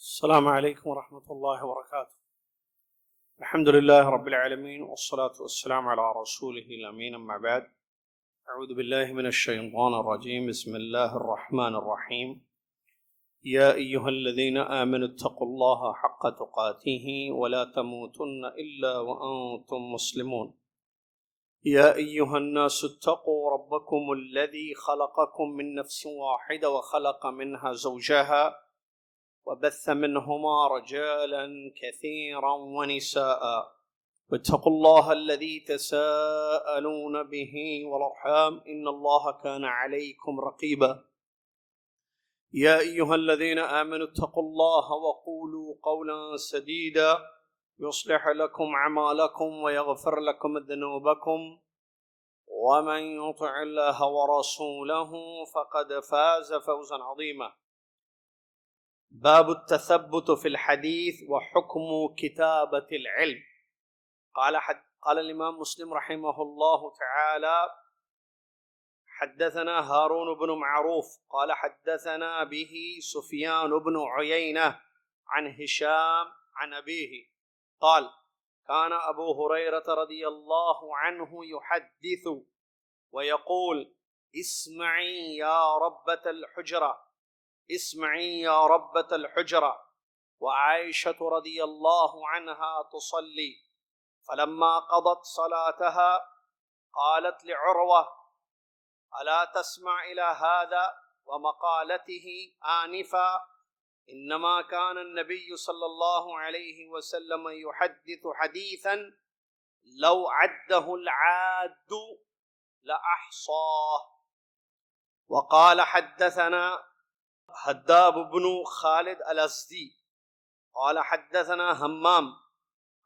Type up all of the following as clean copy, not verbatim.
السلام عليكم ورحمة الله وبركاته. الحمد لله رب العالمين والصلاة والسلام على رسوله الأمين، أما بعد. أعوذ بالله من الشيطان الرجيم. بسم الله الرحمن الرحيم. يا أيها الذين آمنوا اتقوا الله حق تقاته ولا تموتن إلا وأنتم مسلمون. يا أيها الناس اتقوا ربكم الذي خلقكم من نفس واحدة وخلق منها زوجها وبث منهما رجالا كثيرا ونساء واتقوا الله الذي تساءلون به والأرحام إن الله كان عليكم رقيبا. يا أيها الذين آمنوا اتقوا الله وقولوا قولا سديدا يصلح لكم أعمالكم ويغفر لكم ذنوبكم ومن يطع الله ورسوله فقد فاز فوزا عظيما. باب التثبت في الحديث وحكم كتابة العلم. قال الإمام مسلم رحمه الله تعالى: حدثنا هارون بن معروف قال حدثنا به سفيان بن عيينة عن هشام عن أبيه قال: كان أبو هريرة رضي الله عنه يحدث ويقول: اسمعي يا ربة الحجرة، اسمعي يا ربة الحجرة. وعائشة رضي الله عنها تصلي، فلما قضت صلاتها قالت لعروة: ألا تسمع إلى هذا ومقالته آنفا؟ إنما كان النبي صلى الله عليه وسلم يحدث حديثا لو عده العاد لأحصاه. وقال: حدثنا هداب بن خالد الأزدي قال حدثنا همام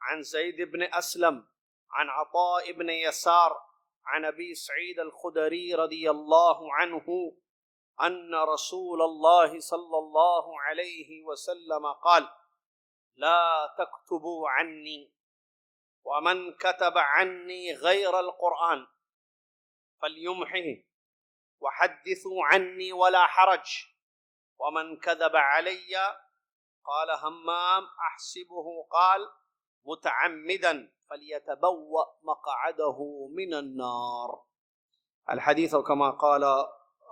عن زيد بن أسلم عن عطاء بن يسار عن أبي سعيد الخدري رضي الله عنه أن رسول الله صلى الله عليه وسلم قال: لا تكتبوا عني، ومن كتب عني غير القرآن فليمحه، وحدثوا عني ولا حرج، ومن كذب علي. قال همام: أحسبه قال متعمدا فليتبوأ مقعده من النار. الحديث كما قال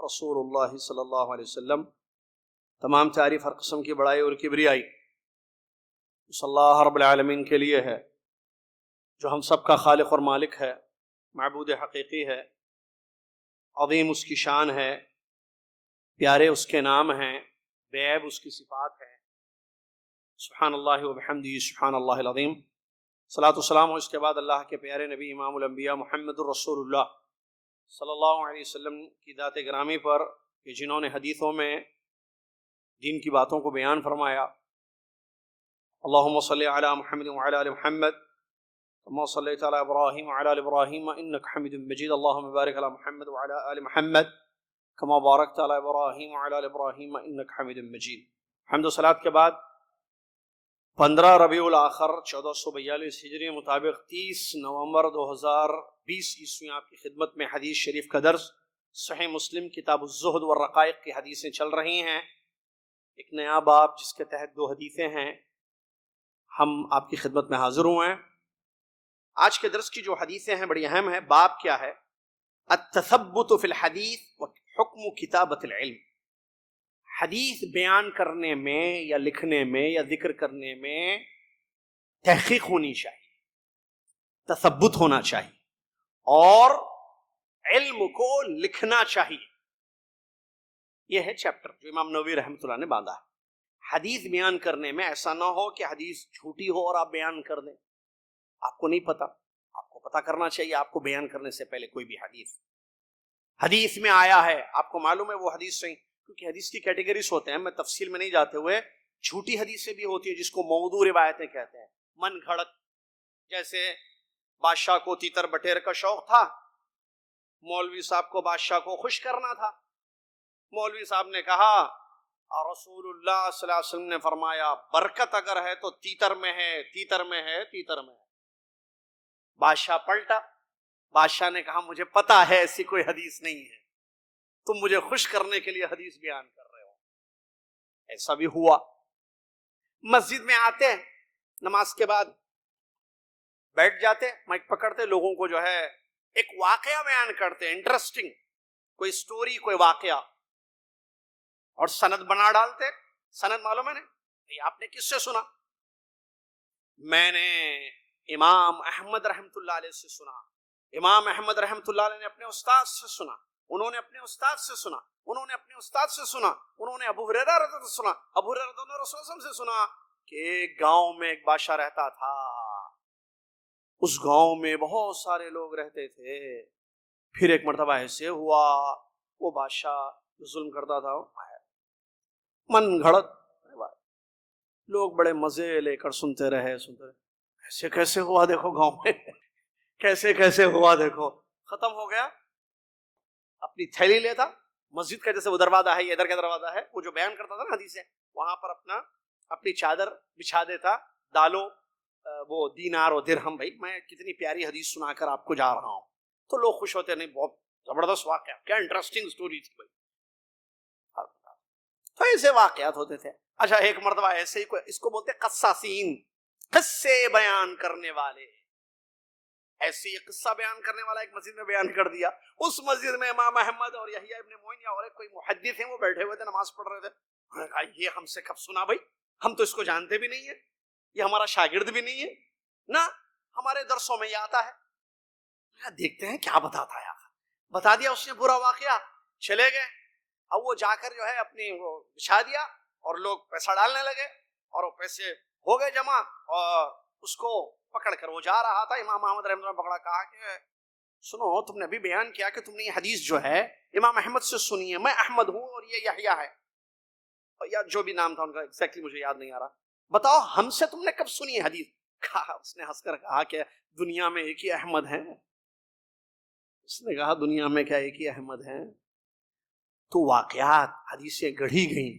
رسول اللہ صلی اللہ علیہ وسلم. تمام تعریف ہر قسم کی بڑائی اور کبریائی اس اللہ رب العالمین کے لیے ہے جو ہم سب کا خالق اور مالک ہے، معبود حقیقی ہے، عظیم اس کی شان ہے، پیارے اس کے نام ہیں، بے عیب اس کی صفات ہے. سبحان اللہ و بحمدہ سبحان اللہ العظیم. صلاۃ والسلام اس کے بعد اللہ کے پیارے نبی امام الانبیاء محمد الرسول اللہ صلی اللہ علیہ وسلم کی ذات گرامی پر کہ جنہوں نے حدیثوں میں دین کی باتوں کو بیان فرمایا. اللہم صلی علی محمد وعلی آل محمد كما صلیت علی ابراہیم وعلی آل ابراہیم انک حمید مجید. اللہم بارک علی محمد وعلی آل محمد كما بارکت علی ابراہیم وعلی آل ابراہیم انک حمید مجید. حمد و صلاۃ کے بعد 15 ربیع الاخر 1442 ہجری مطابق 30 نومبر 2020 عیسوی آپ کی خدمت میں حدیث شریف کا درس صحیح مسلم کتاب الزہد والرقائق کی حدیثیں چل رہی ہیں. ایک نیا باب جس کے تحت 2 حدیثیں ہیں ہم آپ کی خدمت میں حاضر ہوئے ہیں. آج کے درس کی جو حدیثیں ہیں بڑی اہم ہیں. باب کیا ہے؟ التثبت فی الحدیث وحکم کتابت العلم. حدیث بیان کرنے میں یا لکھنے میں یا ذکر کرنے میں تحقیق ہونی چاہیے، تثبت ہونا چاہیے، اور علم کو لکھنا چاہیے. یہ ہے چیپٹر جو امام نووی رحمۃ اللہ نے باندھا ہے. حدیث بیان کرنے میں ایسا نہ ہو کہ حدیث جھوٹی ہو اور آپ بیان کر دیں. آپ کو نہیں پتا، آپ کو پتا کرنا چاہیے آپ کو بیان کرنے سے پہلے کوئی بھی حدیث میں آیا ہے، آپ کو معلوم ہے وہ حدیث صحیح، کیونکہ حدیث کی کیٹیگریز ہوتے ہیں. میں تفصیل میں نہیں جاتے ہوئے، جھوٹی حدیثیں بھی ہوتی ہیں جس کو موضوع روایتیں کہتے ہیں، من گھڑت. جیسے بادشاہ کو تیتر بٹیر کا شوق تھا، مولوی صاحب کو بادشاہ کو خوش کرنا تھا. مولوی صاحب نے کہا اور رسول اللہ صلی اللہ علیہ وسلم نے فرمایا برکت اگر ہے تو تیتر میں ہے، تیتر میں ہے، تیتر میں ہے. بادشاہ پلٹا، بادشاہ نے کہا مجھے پتا ہے ایسی کوئی حدیث نہیں ہے، تم مجھے خوش کرنے کے لیے حدیث بیان کر رہے ہو. ایسا بھی ہوا مسجد میں آتے ہیں نماز کے بعد بیٹھ جاتے, مائک پکڑتے, لوگوں کو جو ہے ایک واقعہ بیان کرتے, انٹرسٹنگ کوئی سٹوری, کوئی واقعہ, اور سند بنا ڈالتے. سند معلوم ہے نا, یہ آپ نے کس سے سنا؟ میں نے امام احمد رحمت اللہ علیہ سے سنا. امام احمد رحمت اللہ علیہ نے اپنے استاد سے سنا, انہوں نے اپنے استاد سے سنا, انہوں نے اپنے استاد سے سنا, انہوں نے ابو ہریرہ رضی اللہ عنہ سے سنا, ابو ہریرہ رضی اللہ عنہ رسول اللہ سے سنا کہ ایک گاؤں میں ایک بادشاہ رہتا تھا, اس گاؤں میں بہت سارے لوگ رہتے تھے. پھر ایک مرتبہ ایسے ہوا, وہ بادشاہ ظلم کرتا تھا, من گھڑت لوگ بڑے مزے لے کر سنتے رہے, ایسے کیسے ہوا دیکھو گاؤں میں, کیسے کیسے ہوا دیکھو. ختم ہو گیا, اپنی تھیلی لیتا, مسجد کا جیسے وہ دروازہ ہے, یہ ادھر کا دروازہ ہے, وہ جو بیان کرتا تھا نا حدیث ہے, وہاں پر اپنی چادر بچھا دیتا, ڈالو وہ دینار و درہم, بھائی میں کتنی پیاری حدیث سنا کر آپ کو جا رہا ہوں. تو لوگ خوش ہوتے, نہیں بہت زبردست واقعہ, کیا انٹرسٹنگ سٹوری تھی بھائی. تو ایسے واقعات ہوتے تھے. اچھا ایک مرتبہ ایسے ہی کوئی, اس کو بولتے قصاصین, قصے بیان کرنے والے. ایسے ہی قصہ بیان کرنے والا ایک مسجد میں بیان کر دیا. اس مسجد میں امام احمد اور یحییٰ ابن معین اور کوئی محدث ہیں, وہ بیٹھے ہوئے تھے, نماز پڑھ رہے تھے. انہوں نے کہا یہ ہم سے کب سنا بھائی, ہم تو اس کو جانتے بھی نہیں ہیں, یہ ہمارا شاگرد بھی نہیں ہے نا, ہمارے درسوں میں یہ آتا ہے. دیکھتے ہیں کیا بتاتا ہے. بتا دیا اس نے پورا واقعہ, چلے گئے. اب وہ جا کر جو ہے اپنی وہ بچھا دیا, اور لوگ پیسہ ڈالنے لگے, اور وہ پیسے ہو گئے جمع, اور اس کو پکڑ کر وہ جا رہا تھا. امام احمد رحمۃ اللہ پکڑا, کہا کہ سنو, تم نے ابھی بیان کیا کہ تم نے یہ حدیث جو ہے امام احمد سے سنی ہے, میں احمد ہوں اور یہ یحییٰ ہے, یا جو بھی نام تھا ان کا ایگزیکٹلی مجھے یاد نہیں آ رہا, بتاؤ ہم سے تم نے کب سنی ہے حدیث؟ کہا, اس نے ہنس کر کہا کہ دنیا میں ایک ہی احمد ہے. اس نے کہا دنیا میں کیا ایک ہی احمد ہے؟ تو واقعات, حدیثیں گڑھی گئیں.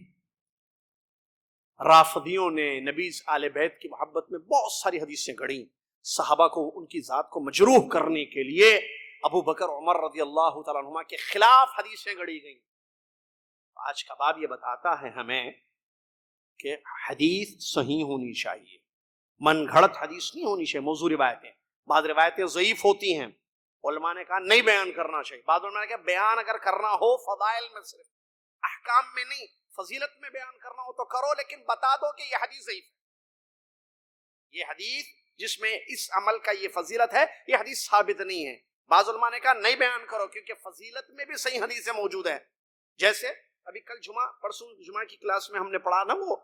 رافضیوں نے نبی آل بیت کی محبت میں بہت ساری حدیثیں گڑھیں, صحابہ کو ان کی ذات کو مجروح کرنے کے لیے ابو بکر عمر رضی اللہ تعالیٰ عنہما کے خلاف حدیثیں گڑھی گئیں. آج کا باب یہ بتاتا ہے ہمیں کہ حدیث صحیح ہونی چاہیے, من گھڑت حدیث نہیں ہونی چاہیے. موضوع روایتیں, بعض روایتیں ضعیف ہوتی ہیں, علماء نے کہا نہیں بیان کرنا چاہیے. بعض علماء نے کہا بیان اگر کرنا ہو فضائل میں, صرف احکام میں نہیں, فضیلت میں بیان کرنا ہو تو کرو, لیکن بتا دو کہ یہ حدیث ضعیف ہے. یہ حدیث جس میں اس عمل کا یہ فضیلت ہے, یہ حدیث ثابت نہیں ہے. بعض علماء نے کہا نہیں بیان کرو, کیونکہ فضیلت میں بھی صحیح حدیثیں موجود ہیں. جیسے ابھی کل پرسوں جمعہ کی کلاس میں ہم نے پڑھا نا وہ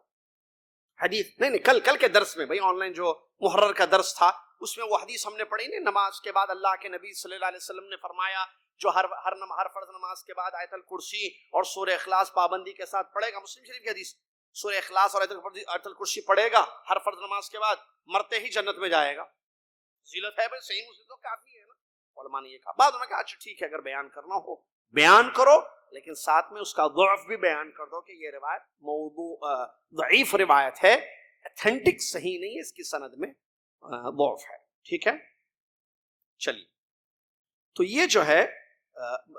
حدیث, نہیں کل کے درس میں, بھائی آن لائن جو محرر کا درس تھا, اس میں وہ حدیث ہم نے پڑھی نہیں, نماز کے بعد اللہ کے نبی صلی اللہ علیہ وسلم نے فرمایا جو ہر فرض نماز کے بعد آیت الکرسی اور سورہ اخلاص پابندی کے ساتھ پڑھے گا, مسلم شریف کی حدیث, سورہ اخلاص اور آیت الکرسی پڑھے گا ہر فرض نماز کے بعد, مرتے ہی جنت میں جائے گا. فضیلت ہے بھائی, صحیح مسلم تو کافی ہے نا. علماء نے یہ کہا. بعد میں کہا اچھا ٹھیک ہے, اگر بیان کرنا ہو بیان کرو, لیکن ساتھ میں اس کا ضعف بھی بیان کر دو کہ یہ روایت موضوع ضعیف روایت ہے, اتھینٹک صحیح نہیں ہے, اس کی سند میں ضعف ہے. ٹھیک ہے, چلیے. تو یہ جو ہے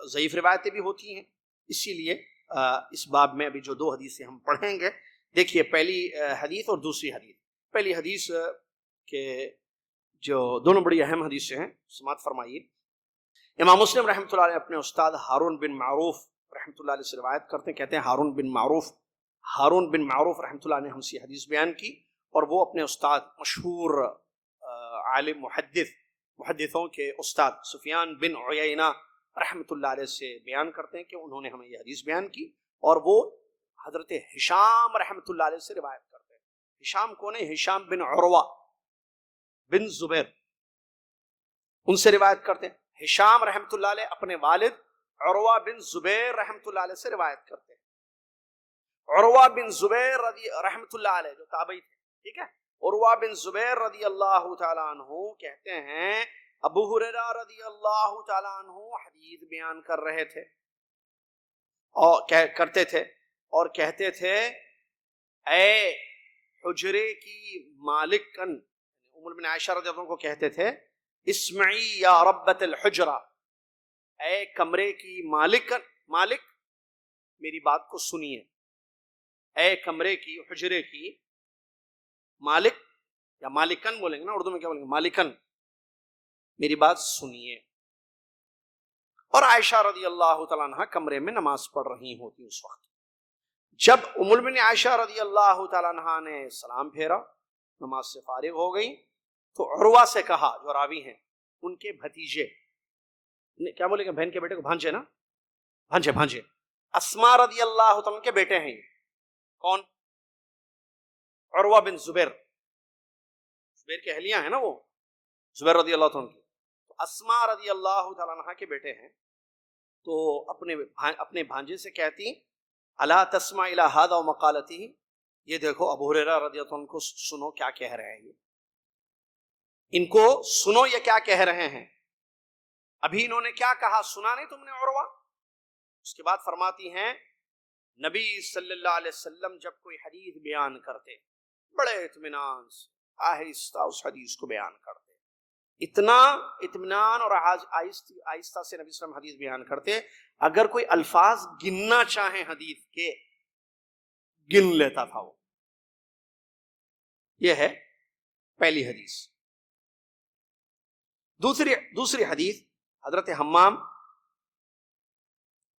ضعیف روایتیں بھی ہوتی ہیں, اسی لیے اس باب میں ابھی جو دو حدیثیں ہم پڑھیں گے, دیکھیے پہلی حدیث اور دوسری حدیث. پہلی حدیث کے جو دونوں بڑی اہم حدیثیں ہیں, سماعت فرمائیے. امام مسلم رحمۃ اللہ علیہ اپنے استاد ہارون بن معروف رحمۃ اللہ علیہ سے روایت کرتے ہیں, کہتے ہیں ہارون بن معروف رحمۃ اللہ نے ہم سے حدیث بیان کی, اور وہ اپنے استاد مشہور عالم محدثوں کے استاد سفیان بن عیینہ رحمۃ اللہ علیہ سے بیان کرتے ہیں کہ انہوں نے ہمیں یہ حدیث بیان کی, اور وہ حضرت ہشام رحمۃ اللہ علیہ سے روایت کرتے ہیں. ہشام کون ہے؟ ہشام بن عروہ بن زبیر, ان سے روایت کرتے ہیں. ہشام رحمۃ اللہ علیہ اپنے والد عروہ بن زبیر رحمۃ اللہ علیہ سے روایت کرتے ہیں. عروہ بن زبیر رحمۃ اللہ علیہ جو تابعی تھے, ٹھیک ہے, عروہ بن زبیر رضی اللہ تعالیٰ عنہ کہتے ہیں ابو ہریرہ رضی اللہ تعالیٰ عنہ حدیث بیان کر رہے تھے اور کرتے تھے اور کہتے تھے اے حجرے کی مالکن, ام بن عائشہ رضی اللہ عنہ کو کہتے تھے اسمعی یا ربت الحجرہ, اے کمرے کی مالک میری بات کو سنیے, اے کمرے کی حجرے کی مالک یا مالکن بولیں گے نا اردو میں، کیا بولیں گے؟ مالکن، میری بات سنیے. اور عائشہ رضی اللہ تعالیٰ عنہ کمرے میں نماز پڑھ رہی ہوتی اس وقت. جب ام المؤمنین عائشہ رضی اللہ تعالیٰ عنہ نے سلام پھیرا، نماز سے فارغ ہو گئی، تو عروہ سے کہا، جو راوی ہیں ان کے بھتیجے، کیا بولے گا بہن کے بیٹے کو؟ بھانجے نا، بھانجے اسماء رضی اللہ تعالیٰ کے بیٹے ہیں. کون؟ عروہ بن زبیر، زبیر کے اہلیہ ہیں نا وہ، زبیر رضی اللہ تعالیٰ کی. تو اسماء رضی اللہ تعالیٰ عنہ کے بیٹے ہیں. تو اپنے بھانجے سے کہتی، الا تسمع الی ھذا ومقالتہ، یہ دیکھو ابو ہریرہ رضی اللہ عنہ کو سنو کیا کہہ رہے ہیں، ان کو سنو یہ کیا کہہ رہے ہیں. ابھی انہوں نے کیا کہا سنا نہیں تم نے عروہ؟ اس کے بعد فرماتی ہیں نبی صلی اللہ علیہ وسلم جب کوئی حدیث بیان کرتے بڑے اطمینان سے آہستہ اس حدیث کو بیان کرتے، اتنا اطمینان اور آہستہ سے نبی صلی اللہ علیہ وسلم حدیث بیان کرتے، اگر کوئی الفاظ گننا چاہیں حدیث کے گن لیتا تھا وہ. یہ ہے پہلی حدیث. دوسری حدیث حضرت حمام،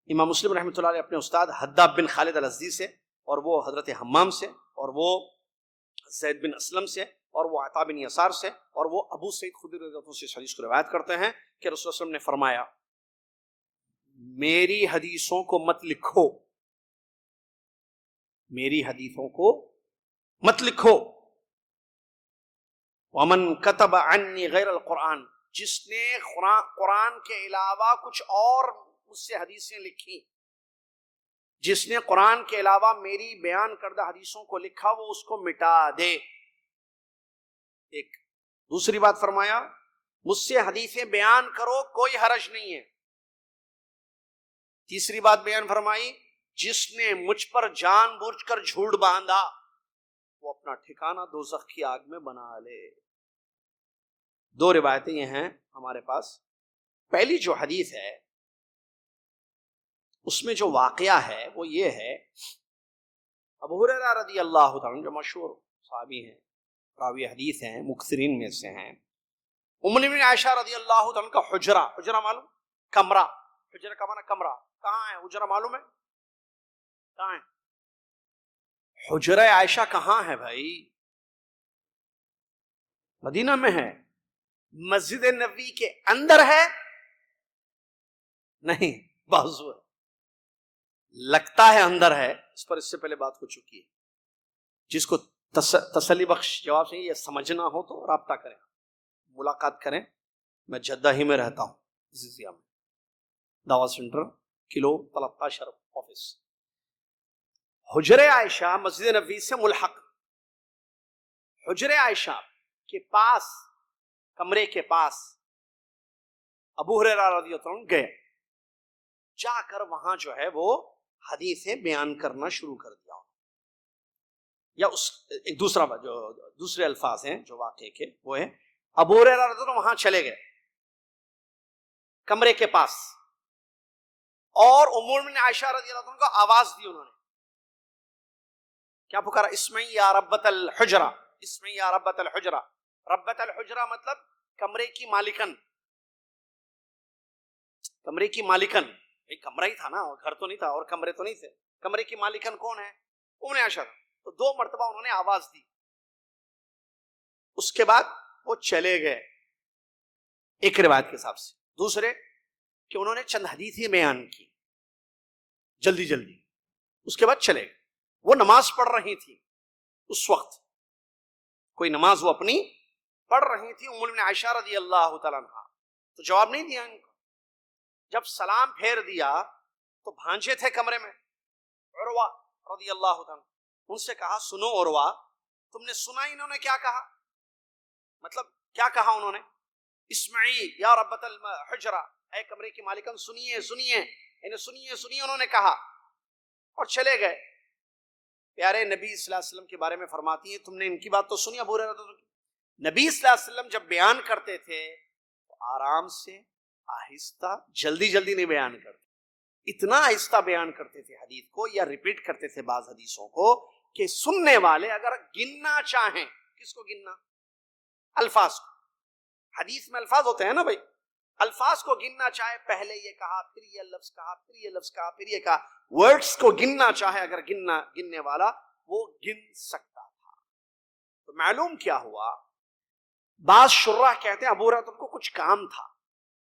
امام مسلم رحمۃ اللہ علیہ اپنے استاد حداب بن خالد الازدی سے، اور وہ حضرت حمام سے، اور وہ زید بن اسلم سے، اور وہ عطا بن یسار سے، اور وہ ابو سعید خدری رضی اللہ عنہ سے اس حدیث کو روایت کرتے ہیں کہ رسول اللہ صلی اللہ علیہ وسلم نے فرمایا میری حدیثوں کو مت لکھو، میری حدیثوں کو مت لکھو. ومن کتب عنی غیر القرآن، جس نے قرآن کے علاوہ کچھ اور مجھ سے حدیثیں لکھی، جس نے قرآن کے علاوہ میری بیان کردہ حدیثوں کو لکھا وہ اس کو مٹا دے. ایک دوسری بات فرمایا مجھ سے حدیثیں بیان کرو کوئی حرج نہیں ہے. تیسری بات بیان فرمائی جس نے مجھ پر جان بوجھ کر جھوٹ باندھا وہ اپنا ٹھکانہ دوزخ کی آگ میں بنا لے. دو روایتیں یہ ہیں ہمارے پاس. پہلی جو حدیث ہے اس میں جو واقعہ ہے وہ یہ ہے، ابو ہریرہ رضی اللہ تعالیٰ جو مشہور صحابی ہیں، راوی حدیث ہیں، مکثرین میں سے ہیں، ام المؤمنین عائشہ رضی اللہ تعالیٰ کا حجرہ معلوم؟ کمرہ، حجرہ کا معنی کمرہ. کہاں ہے حجرہ معلوم ہے؟ کہاں ہے حجرہ عائشہ؟ کہاں ہے بھائی؟ مدینہ میں ہے. مسجد نبوی کے اندر ہے؟ نہیں، بازو ہے، لگتا ہے اندر ہے. اس پر اس سے پہلے بات ہو چکی ہے. جس کو تسلی بخش جواب چاہیے یا سمجھنا ہو تو رابطہ کریں، ملاقات کریں. میں جدہ ہی میں رہتا ہوں، زیزیا میں، دعوت سینٹر کلو 13 آفس. حجر عائشہ مسجد نبوی سے ملحق. حجر عائشہ کے پاس، کمرے کے پاس ابو ہریرہ رضی اللہ عنہ گئے، جا کر وہاں جو ہے وہ حدیثیں بیان کرنا شروع کر دیا. یا اس ایک دوسرا جو دوسرے الفاظ ہیں جو واقعے کے وہ ہے ابو ہریرہ رضی اللہ عنہ وہاں چلے گئے کمرے کے پاس، اور ام المؤمنین عائشہ رضی اللہ عنہ کو آواز دی. انہوں نے کیا پکارا؟ اسمعی یا ربۃ الحجرہ، اسمعی یا ربۃ الحجرہ. ربۃ الحجرہ مطلب کمرے کی مالکن، کمرے کی مالکن. کمرہ ہی تھا نا، گھر تو نہیں تھا اور کمرے تو نہیں تھے. کمرے کی مالکن کون ہے؟ ام عائشہ. تو 2 مرتبہ انہوں نے آواز دی. اس کے بعد وہ چلے گئے ایک روایت کے حساب سے. دوسرے کہ انہوں نے چند حدیثیں بیان کی جلدی جلدی، اس کے بعد چلے گئے. وہ نماز پڑھ رہی تھی اس وقت، کوئی نماز وہ اپنی پڑھ رہی تھی ام المؤمنین عائشہ رضی اللہ تعالیٰ عنہ. تو جواب نہیں دیا ان کو. جب سلام پھیر دیا تو بھانجے تھے کمرے میں، عروہ رضی اللہ تعالیٰ، ان سے کہا سنو عروہ، تم نے سنا انہوں نے کیا کہا؟ مطلب کیا کہا انہوں نے؟ اسمعی یا ربۃ الحجرہ، اے کمرے کی مالکن سنیے سنیے، انہیں سنیے سنیے انہوں نے کہا، اور چلے گئے. پیارے نبی صلی اللہ علیہ وسلم کے بارے میں فرماتی ہیں تم نے ان کی بات تو سنی ابو ہریرہ رضی اللہ عنہ. نبی صلی اللہ علیہ وسلم جب بیان کرتے تھے تو آرام سے، آہستہ، جلدی جلدی نہیں بیان کرتے. اتنا آہستہ بیان کرتے تھے حدیث کو، یا ریپیٹ کرتے تھے بعض حدیثوں کو، کہ سننے والے اگر گننا چاہیں کس کو گننا؟ الفاظ کو. حدیث میں الفاظ ہوتے ہیں نا بھائی, الفاظ کو گننا چاہے, پہلے یہ کہا پھر یہ لفظ کہا پھر یہ لفظ کہا پھر یہ کہا, ورڈز کو گننا چاہے اگر گننے والا وہ گن سکتا تھا. تو معلوم کیا ہوا, بعض شراح کہتے ہیں ابو ہریرہ کو کچھ کام تھا,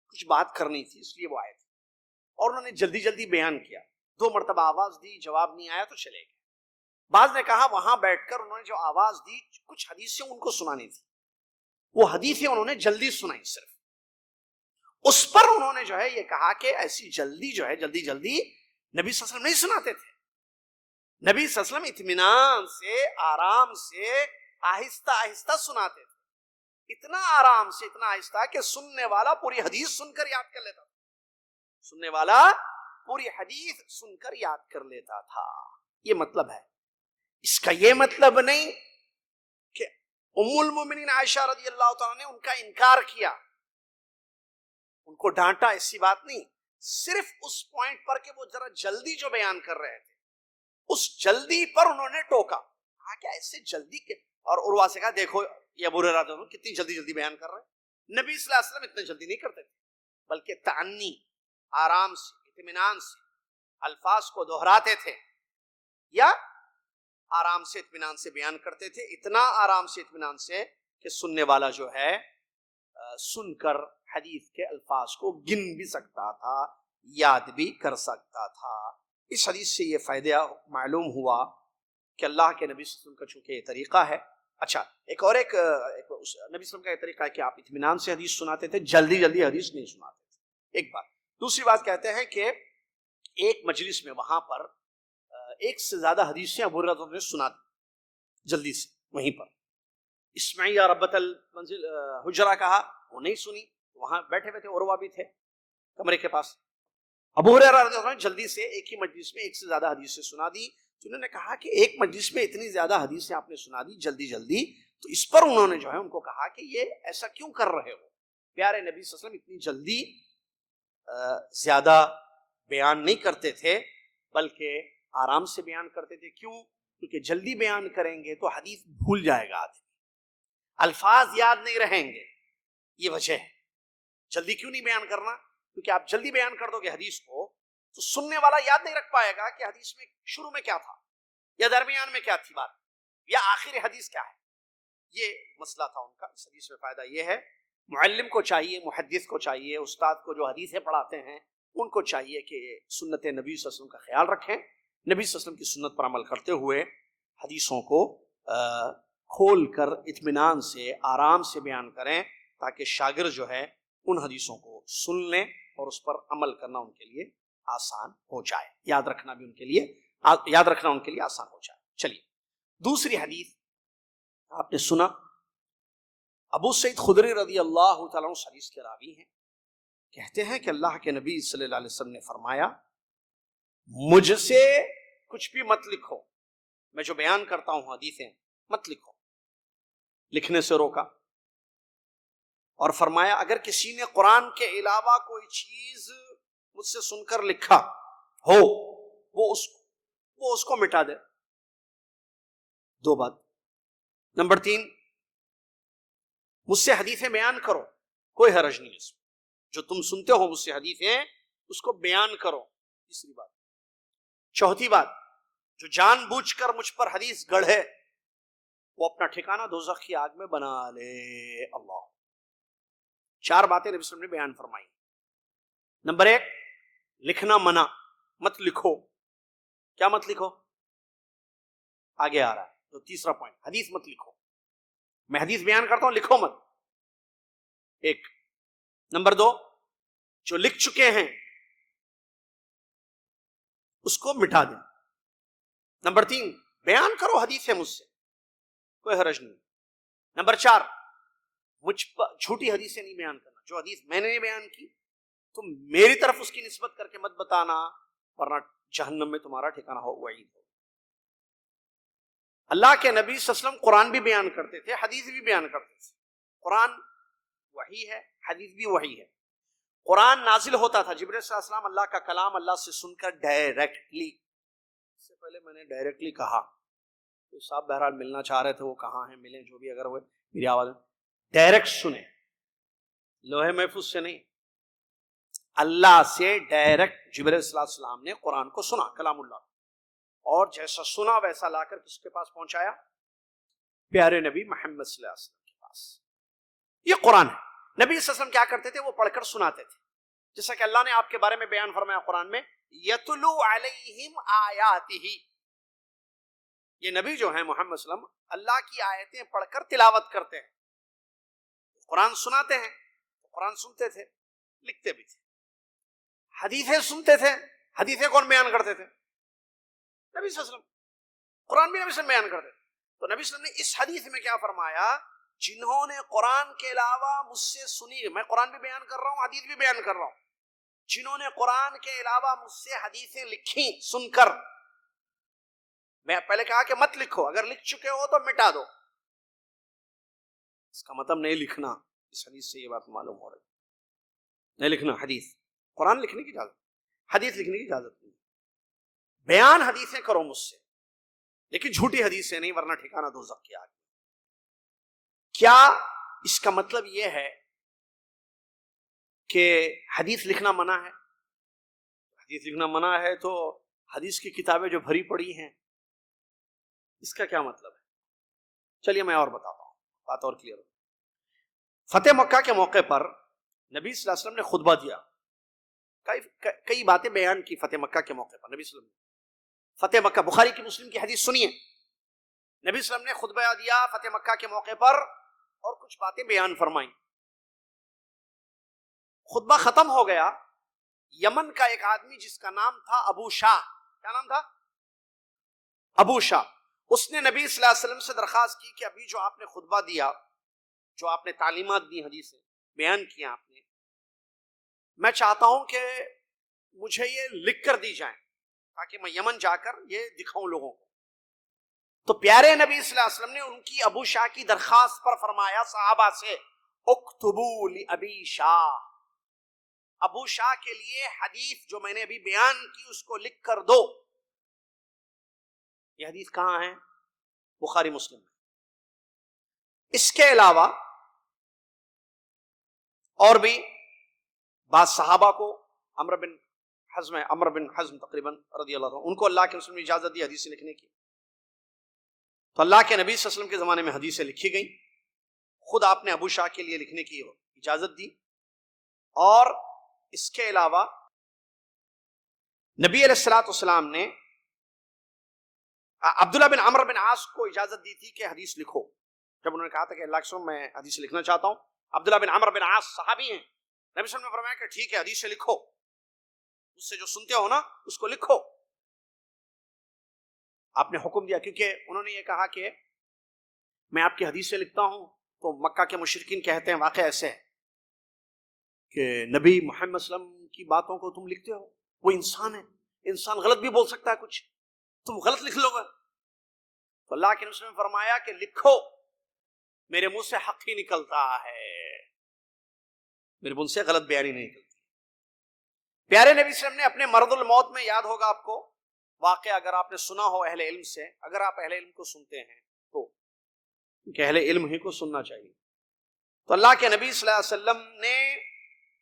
کچھ بات کرنی تھی, اس لیے وہ آئے تھے, اور انہوں نے جلدی جلدی بیان کیا, 2 مرتبہ آواز دی, جواب نہیں آیا تو چلے گئے. بعض نے کہا وہاں بیٹھ کر انہوں نے جو آواز دی کچھ حدیثیں ان کو سنانی تھی, وہ حدیثیں انہوں نے جلدی سنائی, صرف اس پر انہوں نے جو ہے یہ کہا کہ ایسی جلدی جو ہے جلدی جلدی نبی صلی اللہ علیہ وسلم نہیں سناتے تھے. نبی صلی اللہ علیہ وسلم اطمینان سے, آرام سے, آہستہ آہستہ سناتے تھے, اتنا آرام سے, اتنا آہستہ کہ سننے والا پوری حدیث سن کر یاد کر لیتا تھا, سننے والا پوری حدیث سن کر یاد کر لیتا تھا. یہ مطلب ہے. اس کا یہ مطلب نہیں کہ ام المومنین عائشہ رضی اللہ تعالیٰ نے ان کا انکار کیا, ان کو ڈانٹا, ایسی بات نہیں. صرف اس پوائنٹ پر کہ وہ ذرا جلدی جو بیان کر رہے تھے, اس جلدی پر انہوں نے ٹوکا, کہا کہ ایسے جلدی کے, اور عروہ سے کہا دیکھو یہ ابو ہریرہ کتنی جلدی جلدی بیان کر رہے ہیں. نبی صلی اللہ علیہ وسلم اتنے جلدی نہیں کرتے تھے, بلکہ تعنی, آرام سے, اطمینان سے الفاظ کو دہراتے تھے, یا آرام سے اطمینان سے بیان کرتے تھے, اتنا آرام سے اطمینان سے کہ سننے والا جو ہے سن کر حدیث کے الفاظ کو گن بھی سکتا تھا, یاد بھی کر سکتا تھا. اس حدیث سے یہ فائدہ معلوم ہوا کہ اللہ کے نبی صلی اللہ علیہ وسلم کا چونکہ یہ طریقہ ہے. اچھا, ایک نبی صلی اللہ علیہ وسلم کا یہ طریقہ ہے کہ آپ اطمینان سے حدیث سناتے تھے, جلدی جلدی حدیث نہیں سناتے تھے. ایک بات. دوسری بات کہتے ہیں کہ ایک مجلس میں وہاں پر ایک سے زیادہ حدیثیں ابو ہریرہ نے سنا دی جلدی سے وہیں پر. اسمعی یا ربۃ المنزل حجرہ کہا, وہ نہیں سنی, وہاں بیٹھے ہوئے تھے, عروہ بھی تھے کمرے کے پاس. ابو ہریرہ رضی اللہ عنہ جلدی سے ایک ہی مجلس میں ایک سے زیادہ حدیثیں سنا دی. تو انہوں نے کہا کہ ایک مجلس میں اتنی زیادہ حدیثیں آپ نے سنا دی جلدی جلدی, تو اس پر انہوں نے جو ہے ان کو کہا کہ یہ ایسا کیوں کر رہے ہو, پیارے نبی صلی اللہ علیہ وسلم اتنی جلدی زیادہ بیان نہیں کرتے تھے, بلکہ آرام سے بیان کرتے تھے. کیوں؟ کیونکہ جلدی بیان کریں گے تو حدیث بھول جائے گا آدمی, الفاظ یاد نہیں رہیں گے, یہ وجہ ہے. جلدی کیوں نہیں بیان کرنا؟ کیونکہ آپ جلدی بیان کر دو گے حدیث کو تو سننے والا یاد نہیں رکھ پائے گا کہ حدیث میں شروع میں کیا تھا, یا درمیان میں کیا تھی بات, یا آخر حدیث کیا ہے. یہ مسئلہ تھا ان کا. اس حدیث میں فائدہ یہ ہے, معلم کو چاہیے, محدث کو چاہیے, استاد کو جو حدیثیں پڑھاتے ہیں ان کو چاہیے کہ سنت نبی صلی اللہ علیہ وسلم کا خیال رکھیں, نبی صلی اللہ علیہ وسلم کی سنت پر عمل کرتے ہوئے حدیثوں کو کھول کر اطمینان سے, آرام سے بیان کریں, تاکہ شاگرد جو ہے ان حدیثوں کو سن لیں اور اس پر عمل کرنا ان کے لیے آسان ہو جائے, یاد رکھنا بھی ان کے لیے آسان ہو جائے. چلیے دوسری حدیث آپ نے سنا, ابو سعید خدری رضی اللہ تعالیٰ عنہ حدیث کے راوی ہیں, کہتے ہیں کہ اللہ کے نبی صلی اللہ علیہ وسلم نے فرمایا, مجھ سے کچھ بھی مت لکھو, میں جو بیان کرتا ہوں حدیثیں مت لکھو. لکھنے سے روکا, اور فرمایا اگر کسی نے قرآن کے علاوہ کوئی چیز مجھ سے سن کر لکھا ہو وہ اس کو مٹا دے. 2 بات. نمبر 3, مجھ سے حدیثیں بیان کرو, کوئی حرج نہیں اس میں, جو تم سنتے ہو مجھ سے حدیثیں اس کو بیان کرو. تیسری بات. چوتھی بات, جو جان بوجھ کر مجھ پر حدیث گڑھے وہ اپنا ٹھکانہ دوزخ کی آگ میں بنا لے. اللہ. 4 باتیں نبی صلی اللہ علیہ وسلم نے بیان فرمائی. نمبر 1, لکھنا منع, مت لکھو. کیا مت لکھو؟ آگے آ رہا ہے تو تیسرا پوائنٹ, حدیث مت لکھو. میں حدیث بیان کرتا ہوں, لکھو مت. 1. نمبر 2, جو لکھ چکے ہیں اس کو مٹا دیں. نمبر 3, بیان کرو حدیث ہے مجھ سے, کوئی حرج نہیں. نمبر 4, مجھ پر جھوٹی حدیثیں نہیں بیان کرنا. جو حدیث میں نے بیان کی تم میری طرف اس کی نسبت کر کے مت بتانا, ورنہ جہنم میں تمہارا ٹھکانہ ہو, وعید ہو. اللہ کے نبی صلی اللہ علیہ وسلم قرآن بھی بیان کرتے تھے, حدیث بھی بیان کرتے تھے. قرآن وحی ہے, حدیث بھی وحی ہے. قرآن نازل ہوتا تھا, جبرائیل صلی اللہ علیہ وسلم اللہ کا کلام اللہ سے سن کر ڈائریکٹلی, اس سے پہلے میں نے ڈائریکٹلی کہا صاحب بہرحال ملنا چاہ رہے تھے، وہ کہاں ہیں، ملیں، جو بھی اگر ہوئے میری آواز ڈائریکٹ سنیں، لوہے محفوظ سے نہیں، اللہ سے ڈائریکٹ جبرائیل صلی اللہ علیہ وسلم نے قرآن کو سنا، کلام اللہ، اور جیسا سنا ویسا لا کر کس کے پاس پہنچایا؟ پیارے نبی محمد صلی اللہ علیہ وسلم کے پاس. یہ قرآن ہے. نبی صلی اللہ علیہ وسلم کیا کرتے تھے؟ وہ پڑھ کر سناتے تھے، جیسا کہ اللہ نے آپ کے بارے میں بیان فرمایا قرآن میں، یتلو علیہم آیاتہ. یہ نبی جو ہیں محمد صلی اللہ علیہ وسلم اللہ کی آیتیں پڑھ کر تلاوت کرتے ہیں. قرآن سناتے ہیں، قرآن سنتے تھے، لکھتے بھی تھے. حدیثیں سنتے تھے، حدیثیں کون بیان کرتے تھے؟ نبی صلی اللہ علیہ وسلم. قرآن بھی نبی صلی اللہ علیہ وسلم بیان کرتے تھے. تو نبی صلی اللہ علیہ وسلم نے اس حدیث میں کیا فرمایا؟ جنہوں نے قرآن کے علاوہ مجھ سے سنی، میں قرآن بھی بیان کر رہا ہوں، حدیث بھی بیان کر رہا ہوں، جنہوں نے قرآن کے علاوہ مجھ سے حدیثیں لکھی سن کر، میں پہلے کہا کہ مت لکھو، اگر لکھ چکے ہو تو مٹا دو، اس کا مطلب نہیں لکھنا. اس حدیث سے یہ بات معلوم ہو رہی ہے، نہیں لکھنا حدیث. قرآن لکھنے کی اجازت، حدیث لکھنے کی اجازت نہیں. بیان حدیثیں کرو مجھ سے، لیکن جھوٹی حدیثیں نہیں، ورنہ ٹھکانہ دوزخ کی آگ. کیا اس کا مطلب یہ ہے کہ حدیث لکھنا منع ہے؟ حدیث لکھنا منع ہے تو حدیث کی کتابیں جو بھری پڑی ہیں اس کا کیا مطلب ہے؟ چلیے میں اور بتاتا ہوں، بات اور کلیئر ہو. فتح مکہ کے موقع پر نبی صلی اللہ علیہ وسلم نے خطبہ دیا، کئی باتیں بیان کی فتح مکہ کے موقع پر. نبی صلی اللہ علیہ وسلم فتح مکہ، بخاری کی مسلم کی حدیث سنیے، نبی صلی اللہ علیہ وسلم نے خطبہ دیا فتح مکہ کے موقع پر اور کچھ باتیں بیان فرمائیں. خطبہ ختم ہو گیا. یمن کا ایک آدمی جس کا نام تھا ابو شاہ، کیا نام تھا؟ ابو شاہ. اس نے نبی صلی اللہ علیہ وسلم سے درخواست کی کہ ابھی جو آپ نے خطبہ دیا، جو آپ نے تعلیمات دی، حدیثیں بیان کیا آپ نے، میں چاہتا ہوں کہ مجھے یہ لکھ کر دی جائیں تاکہ میں یمن جا کر یہ دکھاؤں لوگوں کو. تو پیارے نبی صلی اللہ علیہ وسلم نے ان کی ابو شاہ کی درخواست پر فرمایا صحابہ سے، اکتبوا لابی شاہ، ابو شاہ کے لیے حدیث جو میں نے ابھی بیان کی اس کو لکھ کر دو. یہ حدیث کہاں ہے؟ بخاری مسلم میں. اس کے علاوہ اور بھی بعض صحابہ کو، عمرو بن حزم تقریباً رضی اللہ عنہ، ان کو اللہ کے رسول نے اجازت دی حدیثیں لکھنے کی. تو اللہ کے نبی صلی اللہ علیہ وسلم کے زمانے میں حدیثیں لکھی گئیں، خود آپ نے ابو شاہ کے لیے لکھنے کی اجازت دی. اور اس کے علاوہ نبی علیہ الصلوۃ والسلام نے عبداللہ بن عمرو بن عاص کو اجازت دی تھی کہ حدیث لکھو. جب انہوں نے کہا تھا کہ اللہ کے رسول میں حدیث لکھنا چاہتا ہوں، عبداللہ بن عمرو بن عاص صحابی ہیں، نبی صلی اللہ علیہ وسلم نے فرمایا کہ ٹھیک ہے حدیث سے لکھو، اس سے جو سنتے ہو نا اس کو لکھو. آپ نے حکم دیا، کیونکہ انہوں نے یہ کہا کہ میں آپ کی حدیث سے لکھتا ہوں تو مکہ کے مشرکین کہتے ہیں واقع ایسے ہے کہ نبی محمد صلی اللہ علیہ وسلم کی باتوں کو تم لکھتے ہو، وہ انسان ہے، انسان غلط بھی بول سکتا ہے، کچھ تم غلط لکھ لو گے. تو اللہ کے رسول نے فرمایا کہ لکھو، میرے منہ سے حق ہی نکلتا ہے، میرے منہ سے غلط بیانی نہیں نکلتی. پیارے نبی صلی اللہ علیہ وسلم نے اپنے مرض الموت میں، یاد ہوگا آپ کو واقعہ، اگر آپ نے سنا ہو اہل علم سے، اگر آپ اہل علم کو سنتے ہیں تو کہ اہل علم ہی کو سننا چاہیے. تو اللہ کے نبی صلی اللہ علیہ وسلم نے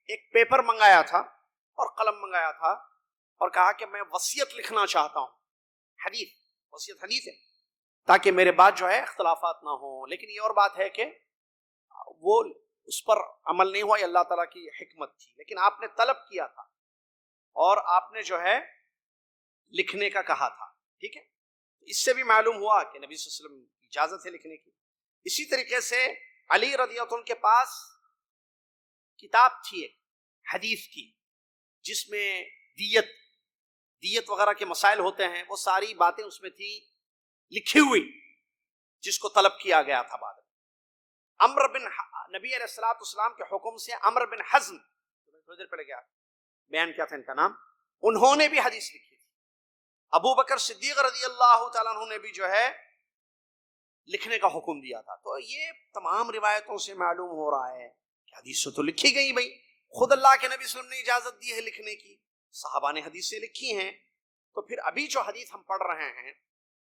ایک پیپر منگایا تھا اور قلم منگایا تھا اور کہا کہ میں وصیت لکھنا چاہتا ہوں. حدیث، وصیت حدیث ہے، تاکہ میرے بعد جو ہے اختلافات نہ ہوں. لیکن یہ اور بات ہے کہ وہ اس پر عمل نہیں ہوا، یہ اللہ تعالیٰ کی حکمت تھی. لیکن آپ نے طلب کیا تھا اور آپ نے جو ہے لکھنے کا کہا تھا، ٹھیک ہے. اس سے بھی معلوم ہوا کہ نبی صلی اللہ علیہ وسلم کی اجازت ہے لکھنے کی. اسی طریقے سے علی رضی اللہ عنہ کے پاس کتاب تھی ایک حدیث کی، جس میں دیت وغیرہ کے مسائل ہوتے ہیں، وہ ساری باتیں اس میں تھی لکھی ہوئی، جس کو طلب کیا گیا تھا بعد میں. نبی علیہ الصلوۃ والسلام کے حکم سے عمرو بن حزم، تھوڑی دیر پہلے بیان کیا تھا ان کا نام، انہوں نے بھی حدیث لکھی تھی. ابو بکر صدیق رضی اللہ تعالیٰ عنہ نے بھی جو ہے لکھنے کا حکم دیا تھا. تو یہ تمام روایتوں سے معلوم ہو رہا ہے کہ حدیث تو لکھی گئی، بھائی خود اللہ کے نبی صلی اللہ علیہ وسلم نے اجازت دی ہے لکھنے کی، صحابہ نے حدیثیں لکھی ہیں. تو پھر ابھی جو حدیث ہم پڑھ رہے ہیں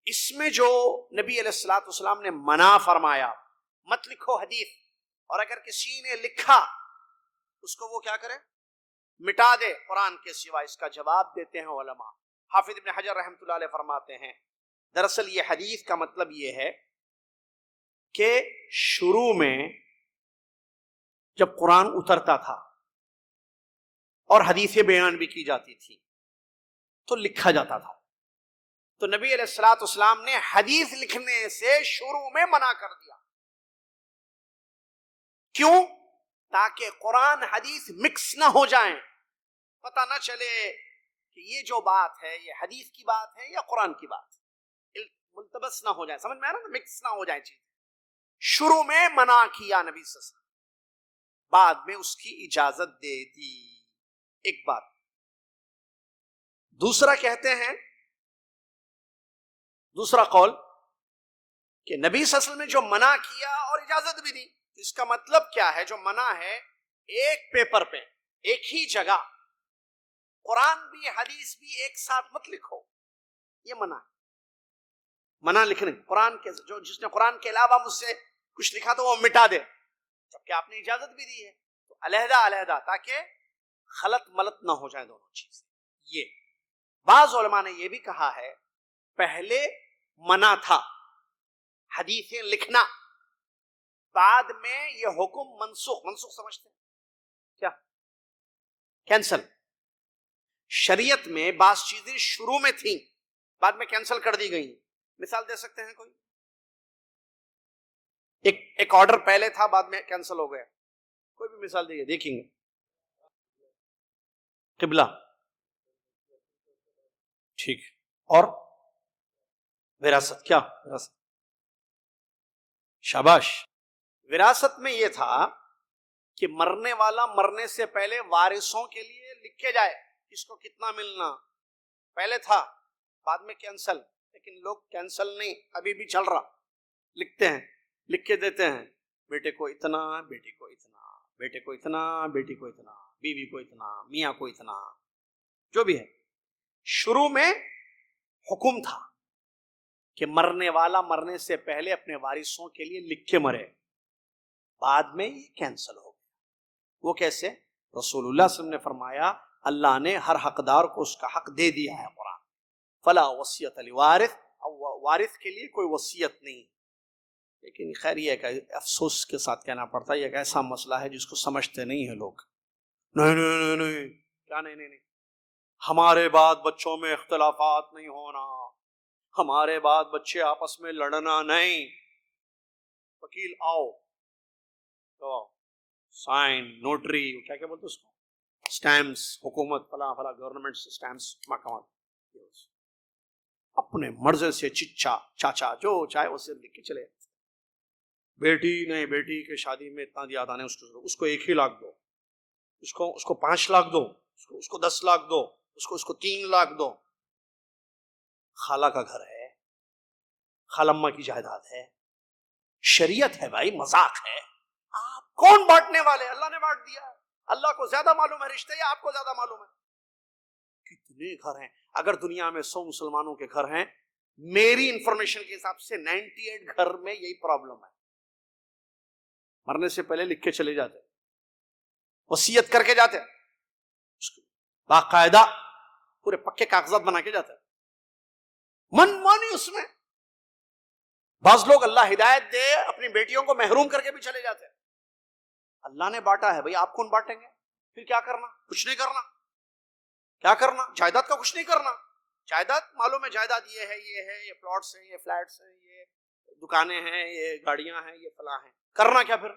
اس میں جو نبی علیہ الصلوۃ والسلام نے منع فرمایا مت لکھو حدیث، اور اگر کسی نے لکھا اس کو وہ کیا کرے؟ مٹا دے قرآن کے سوا، اس کا جواب دیتے ہیں علماء۔ حافظ ابن حجر رحمۃ اللہ علیہ فرماتے ہیں دراصل یہ حدیث کا مطلب یہ ہے کہ شروع میں جب قرآن اترتا تھا اور حدیثیں بیان بھی کی جاتی تھی تو لکھا جاتا تھا، تو نبی علیہ الصلوۃ والسلام نے حدیث لکھنے سے شروع میں منع کر دیا۔ کیوں؟ تاکہ قرآن حدیث مکس نہ ہو جائیں، پتہ نہ چلے کہ یہ جو بات ہے یہ حدیث کی بات ہے یا قرآن کی بات ہے، ملتبس نہ ہو جائے، سمجھ میں آ رہا نا، مکس نہ ہو جائیں چیز۔ شروع میں منع کیا نبی صلی اللہ علیہ وسلم، بعد میں اس کی اجازت دے دی۔ ایک بات۔ دوسرا کہتے ہیں، دوسرا قول کہ نبی صلی اللہ علیہ وسلم نے جو منع کیا اور اجازت بھی دی، اس کا مطلب کیا ہے؟ جو منع ہے ایک پیپر پہ ایک ہی جگہ قرآن بھی حدیث بھی ایک ساتھ مت لکھو، یہ منع ہے۔ منع لکھنے قرآن کے، جو جس نے قرآن کے علاوہ مجھ سے کچھ لکھا تو وہ مٹا دے، جبکہ آپ نے اجازت بھی دی ہے، تو علیحدہ علیحدہ تاکہ خلط ملط نہ ہو جائیں دونوں چیزیں۔ یہ بعض علماء نے یہ بھی کہا ہے پہلے منع تھا حدیثیں لکھنا، بعد میں یہ حکم منسوخ سمجھتے ہیں کیا؟ کینسل۔ شریعت میں بعض چیزیں شروع میں تھیں بعد میں کینسل کر دی گئی۔ مثال دے سکتے ہیں کوئی؟ ایک آرڈر پہلے تھا بعد میں کینسل ہو گیا، کوئی بھی مثال دیجیے، دیکھیں گے۔ قبلہ، ٹھیک ہے، اور وراثت، کیا وراثت؟ شاباش۔ وراثت میں یہ تھا کہ مرنے والا مرنے سے پہلے وارثوں کے لیے لکھے جائے کس کو کتنا ملنا، پہلے تھا بعد میں کینسل، لیکن لوگ کینسل نہیں، ابھی بھی چل رہا، لکھتے ہیں، لکھ کے دیتے ہیں، بیٹے کو اتنا، بیٹی کو اتنا، بیٹے کو اتنا، بیٹی کو اتنا، بیوی کو اتنا، میاں کو اتنا، جو بھی ہے۔ شروع میں حکم تھا کہ مرنے والا مرنے سے پہلے اپنے وارثوں کے لیے لکھ کے مرے، بعد میں یہ کینسل ہو گیا۔ وہ کیسے؟ رسول اللہ صلی اللہ علیہ وسلم نے فرمایا اللہ نے ہر حقدار کو اس کا حق دے دیا ہے، قرآن فلا وصیت لوارث، وارث کے لیے کوئی وصیت نہیں۔ لیکن خیر یہ کہ افسوس کے ساتھ کہنا پڑتا ہے، یہ ایک ایسا مسئلہ ہے جس کو سمجھتے نہیں ہیں لوگ۔ نہیں کیا نہیں، ہمارے بعد بچوں میں اختلافات نہیں ہونا، ہمارے بعد بچے آپس میں لڑنا نہیں، وکیل آؤ تو سائن، نوٹری، کیا بولتے اس کو، سٹیمپس، حکومت فلاں فلاں گورنمنٹ سٹیمپس، مقامات، اپنے مرضی سے چچا چاچا جو چاہے اسے لکھ کے چلے۔ بیٹی نہیں، بیٹی کے شادی میں اتنا دیا تھا، اس کو 1 لاکھ دو، اس کو 5 لاکھ دو، اس کو 10 لاکھ دو، اس کو 3 لاکھ دو۔ خالہ کا گھر ہے، خالامہ کی جائیداد ہے، شریعت ہے بھائی، مذاق ہے۔ آپ کون بانٹنے والے؟ اللہ نے بانٹ دیا ہے، اللہ کو زیادہ معلوم ہے رشتے، یا آپ کو زیادہ معلوم ہے؟ کتنے گھر ہیں؟ اگر دنیا میں 100 مسلمانوں کے گھر ہیں، میری انفارمیشن کے حساب سے 98 گھر میں یہی پرابلم ہے، مرنے سے پہلے لکھ کے چلے جاتے، وصیت کر کے جاتے، باقاعدہ پورے پکے کاغذات بنا کے جاتے، من مانی اس میں۔ بعض لوگ اللہ ہدایت دے اپنی بیٹیوں کو محروم کر کے بھی چلے جاتے ہیں۔ اللہ نے بانٹا ہے بھائی، آپ کون بانٹیں گے؟ پھر کیا کرنا؟ کچھ نہیں کرنا۔ کیا کرنا؟ جائیداد کا کچھ نہیں کرنا۔ جائیداد معلوم ہے، جائیداد یہ ہے، یہ پلاٹس ہیں، یہ فلیٹس ہیں، یہ دکانیں ہیں، یہ گاڑیاں ہیں، یہ فلاں ہیں۔ کرنا کیا پھر؟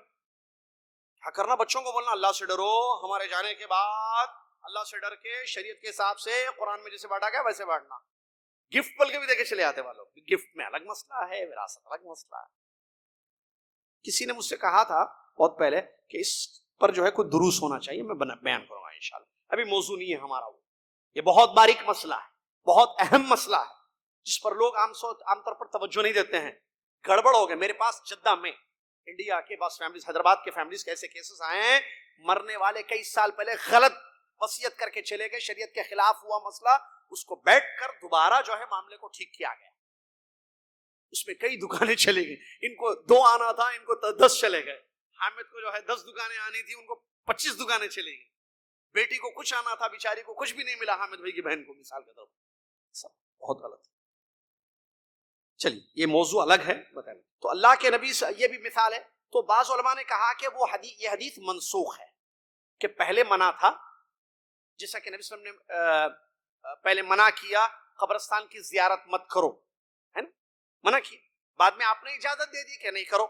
کیا کرنا؟ بچوں کو بولنا اللہ سے ڈرو، ہمارے جانے کے بعد اللہ سے ڈر کے شریعت کے حساب سے قرآن میں جیسے بانٹا گیا ویسے بانٹنا۔ گفٹ بل کے بھی دیکھے چلے آتے والوں، گفٹ میں الگ مسئلہ ہے، وراثت الگ مسئلہ ہے۔ کسی نے مجھ سے کہا تھا بہت پہلے کہ اس پر جو ہے کوئی دروس ہونا چاہیے، میں بیان کروں گا انشاءاللہ، ابھی موضوع نہیں ہے ہمارا وہ۔ یہ بہت باریک مسئلہ ہے، بہت اہم مسئلہ ہے، جس پر لوگ عام طور پر توجہ نہیں دیتے ہیں۔ گڑبڑ ہو گئے۔ میرے پاس جدہ میں انڈیا کے بعض فیملیز، حیدرآباد کے فیملیز کے ایسے کیسز آئے ہیں، مرنے والے کئی سال پہلے غلط وصیت کر کے چلے گئے، شریعت کے خلاف ہوا مسئلہ، اس کو بیٹھ کر دوبارہ جو ہے معاملے کو ٹھیک کیا گیا۔ اس میں کئی دکانیں چلی گئی. ان کو 2 آنا تھا, ان کو 10 چلے گئے. حامد کو جو ہے 10 دکانیں آنی تھی, ان کو 25 دکانیں چلی گئی. بیٹی کو کچھ آنا تھا, بیچاری کو کچھ بھی نہیں ملا, حامد بھائی کی بہن کو, مثال کے طور پر. سب بہت غلط. چلیے یہ موضوع الگ ہے بتائیں. تو اللہ کے نبی سے یہ بھی مثال ہے. تو بعض علماء نے کہا کہ وہ یہ حدیث منسوخ ہے, کہ پہلے منع تھا, جیسا کہ نبی صلی اللہ علیہ وسلم نے پہلے منع کیا قبرستان کی زیارت مت کرو, ہے نا, منع کی, بعد میں آپ نے اجازت دے دی کہ نہیں کرو,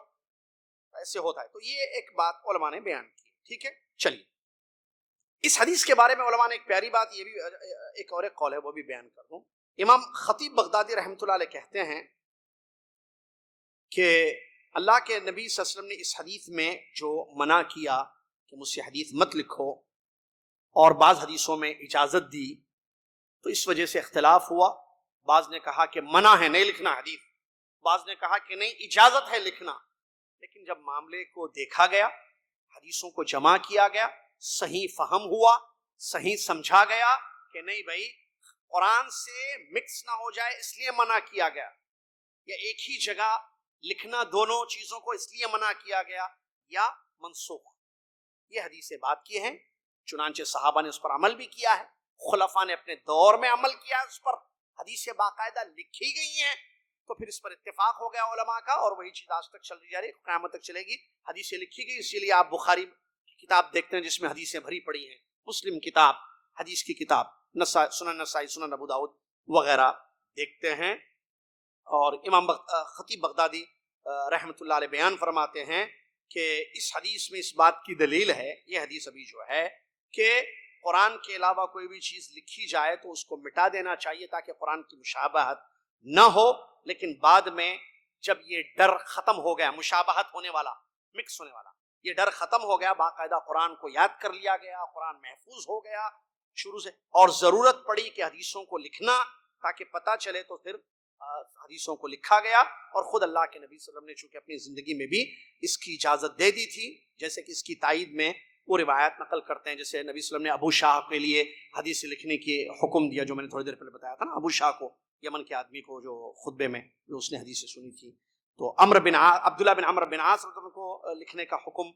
ایسے ہوتا ہے. تو یہ ایک بات علماء نے بیان کی. ٹھیک ہے, چلیے اس حدیث کے بارے میں علماء نے ایک پیاری بات, یہ بھی ایک اور ایک قول ہے وہ بھی بیان کر دوں. امام خطیب بغدادی رحمۃ اللہ علیہ کہتے ہیں کہ اللہ کے نبی صلی اللہ علیہ وسلم نے اس حدیث میں جو منع کیا کہ مجھ سے حدیث مت لکھو, اور بعض حدیثوں میں اجازت دی, تو اس وجہ سے اختلاف ہوا. بعض نے کہا کہ منع ہے نہیں لکھنا حدیث, بعض نے کہا کہ نہیں اجازت ہے لکھنا. لیکن جب معاملے کو دیکھا گیا, حدیثوں کو جمع کیا گیا, صحیح فہم ہوا, صحیح سمجھا گیا کہ نہیں بھائی قرآن سے مکس نہ ہو جائے اس لیے منع کیا گیا, یا ایک ہی جگہ لکھنا دونوں چیزوں کو اس لیے منع کیا گیا, یا منسوخ. یہ حدیثیں بات کی ہیں, چنانچہ صحابہ نے اس پر عمل بھی کیا ہے, خلفاء نے اپنے دور میں عمل کیا ہے اس پر, حدیثیں باقاعدہ لکھی گئی ہیں. تو پھر اس پر اتفاق ہو گیا علماء کا, اور وہی چیز آج تک چل رہی جا رہی ہے, قیامت تک چلے گی. حدیثیں لکھی گئی, اسی لیے آپ بخاری کی کتاب دیکھتے ہیں جس میں حدیثیں بھری پڑی ہیں, مسلم کتاب, حدیث کی کتاب, سنن نسائی, سنن ابو داؤد وغیرہ دیکھتے ہیں. اور امام خطیب بغدادی رحمۃ اللہ علیہ بیان فرماتے ہیں کہ اس حدیث میں اس بات کی دلیل ہے, یہ حدیث ابھی جو ہے, کہ قرآن کے علاوہ کوئی بھی چیز لکھی جائے تو اس کو مٹا دینا چاہیے تاکہ قرآن کی مشابہت نہ ہو. لیکن بعد میں جب یہ ڈر ختم ہو گیا, مشابہت ہونے والا, مکس ہونے والا, یہ ڈر ختم ہو گیا, باقاعدہ قرآن کو یاد کر لیا گیا, قرآن محفوظ ہو گیا شروع سے, اور ضرورت پڑی کہ حدیثوں کو لکھنا تاکہ پتہ چلے, تو پھر حدیثوں کو لکھا گیا. اور خود اللہ کے نبی صلی اللہ علیہ وسلم نے چونکہ اپنی زندگی میں بھی اس کی اجازت دے دی تھی, جیسے کہ اس کی تائید میں وہ روایات نقل کرتے ہیں, جیسے نبی صلی اللہ علیہ وسلم نے ابو شاہ کے لیے حدیث لکھنے کی حکم دیا, جو میں نے تھوڑی دیر پہلے بتایا تھا نا, ابو شاہ کو, یمن کے آدمی کو, جو خطبے میں جو اس نے حدیثیں سنی تھی. تو عبداللہ بن عمرو بن عاص کو لکھنے کا حکم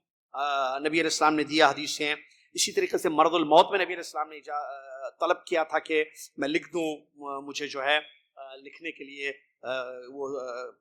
نبی علیہ السلام نے دیا, حدیثیں. اسی طریقے سے مرض الموت میں نبی علیہ السلام نے طلب کیا تھا کہ میں لکھ دوں, مجھے جو ہے لکھنے کے لیے وہ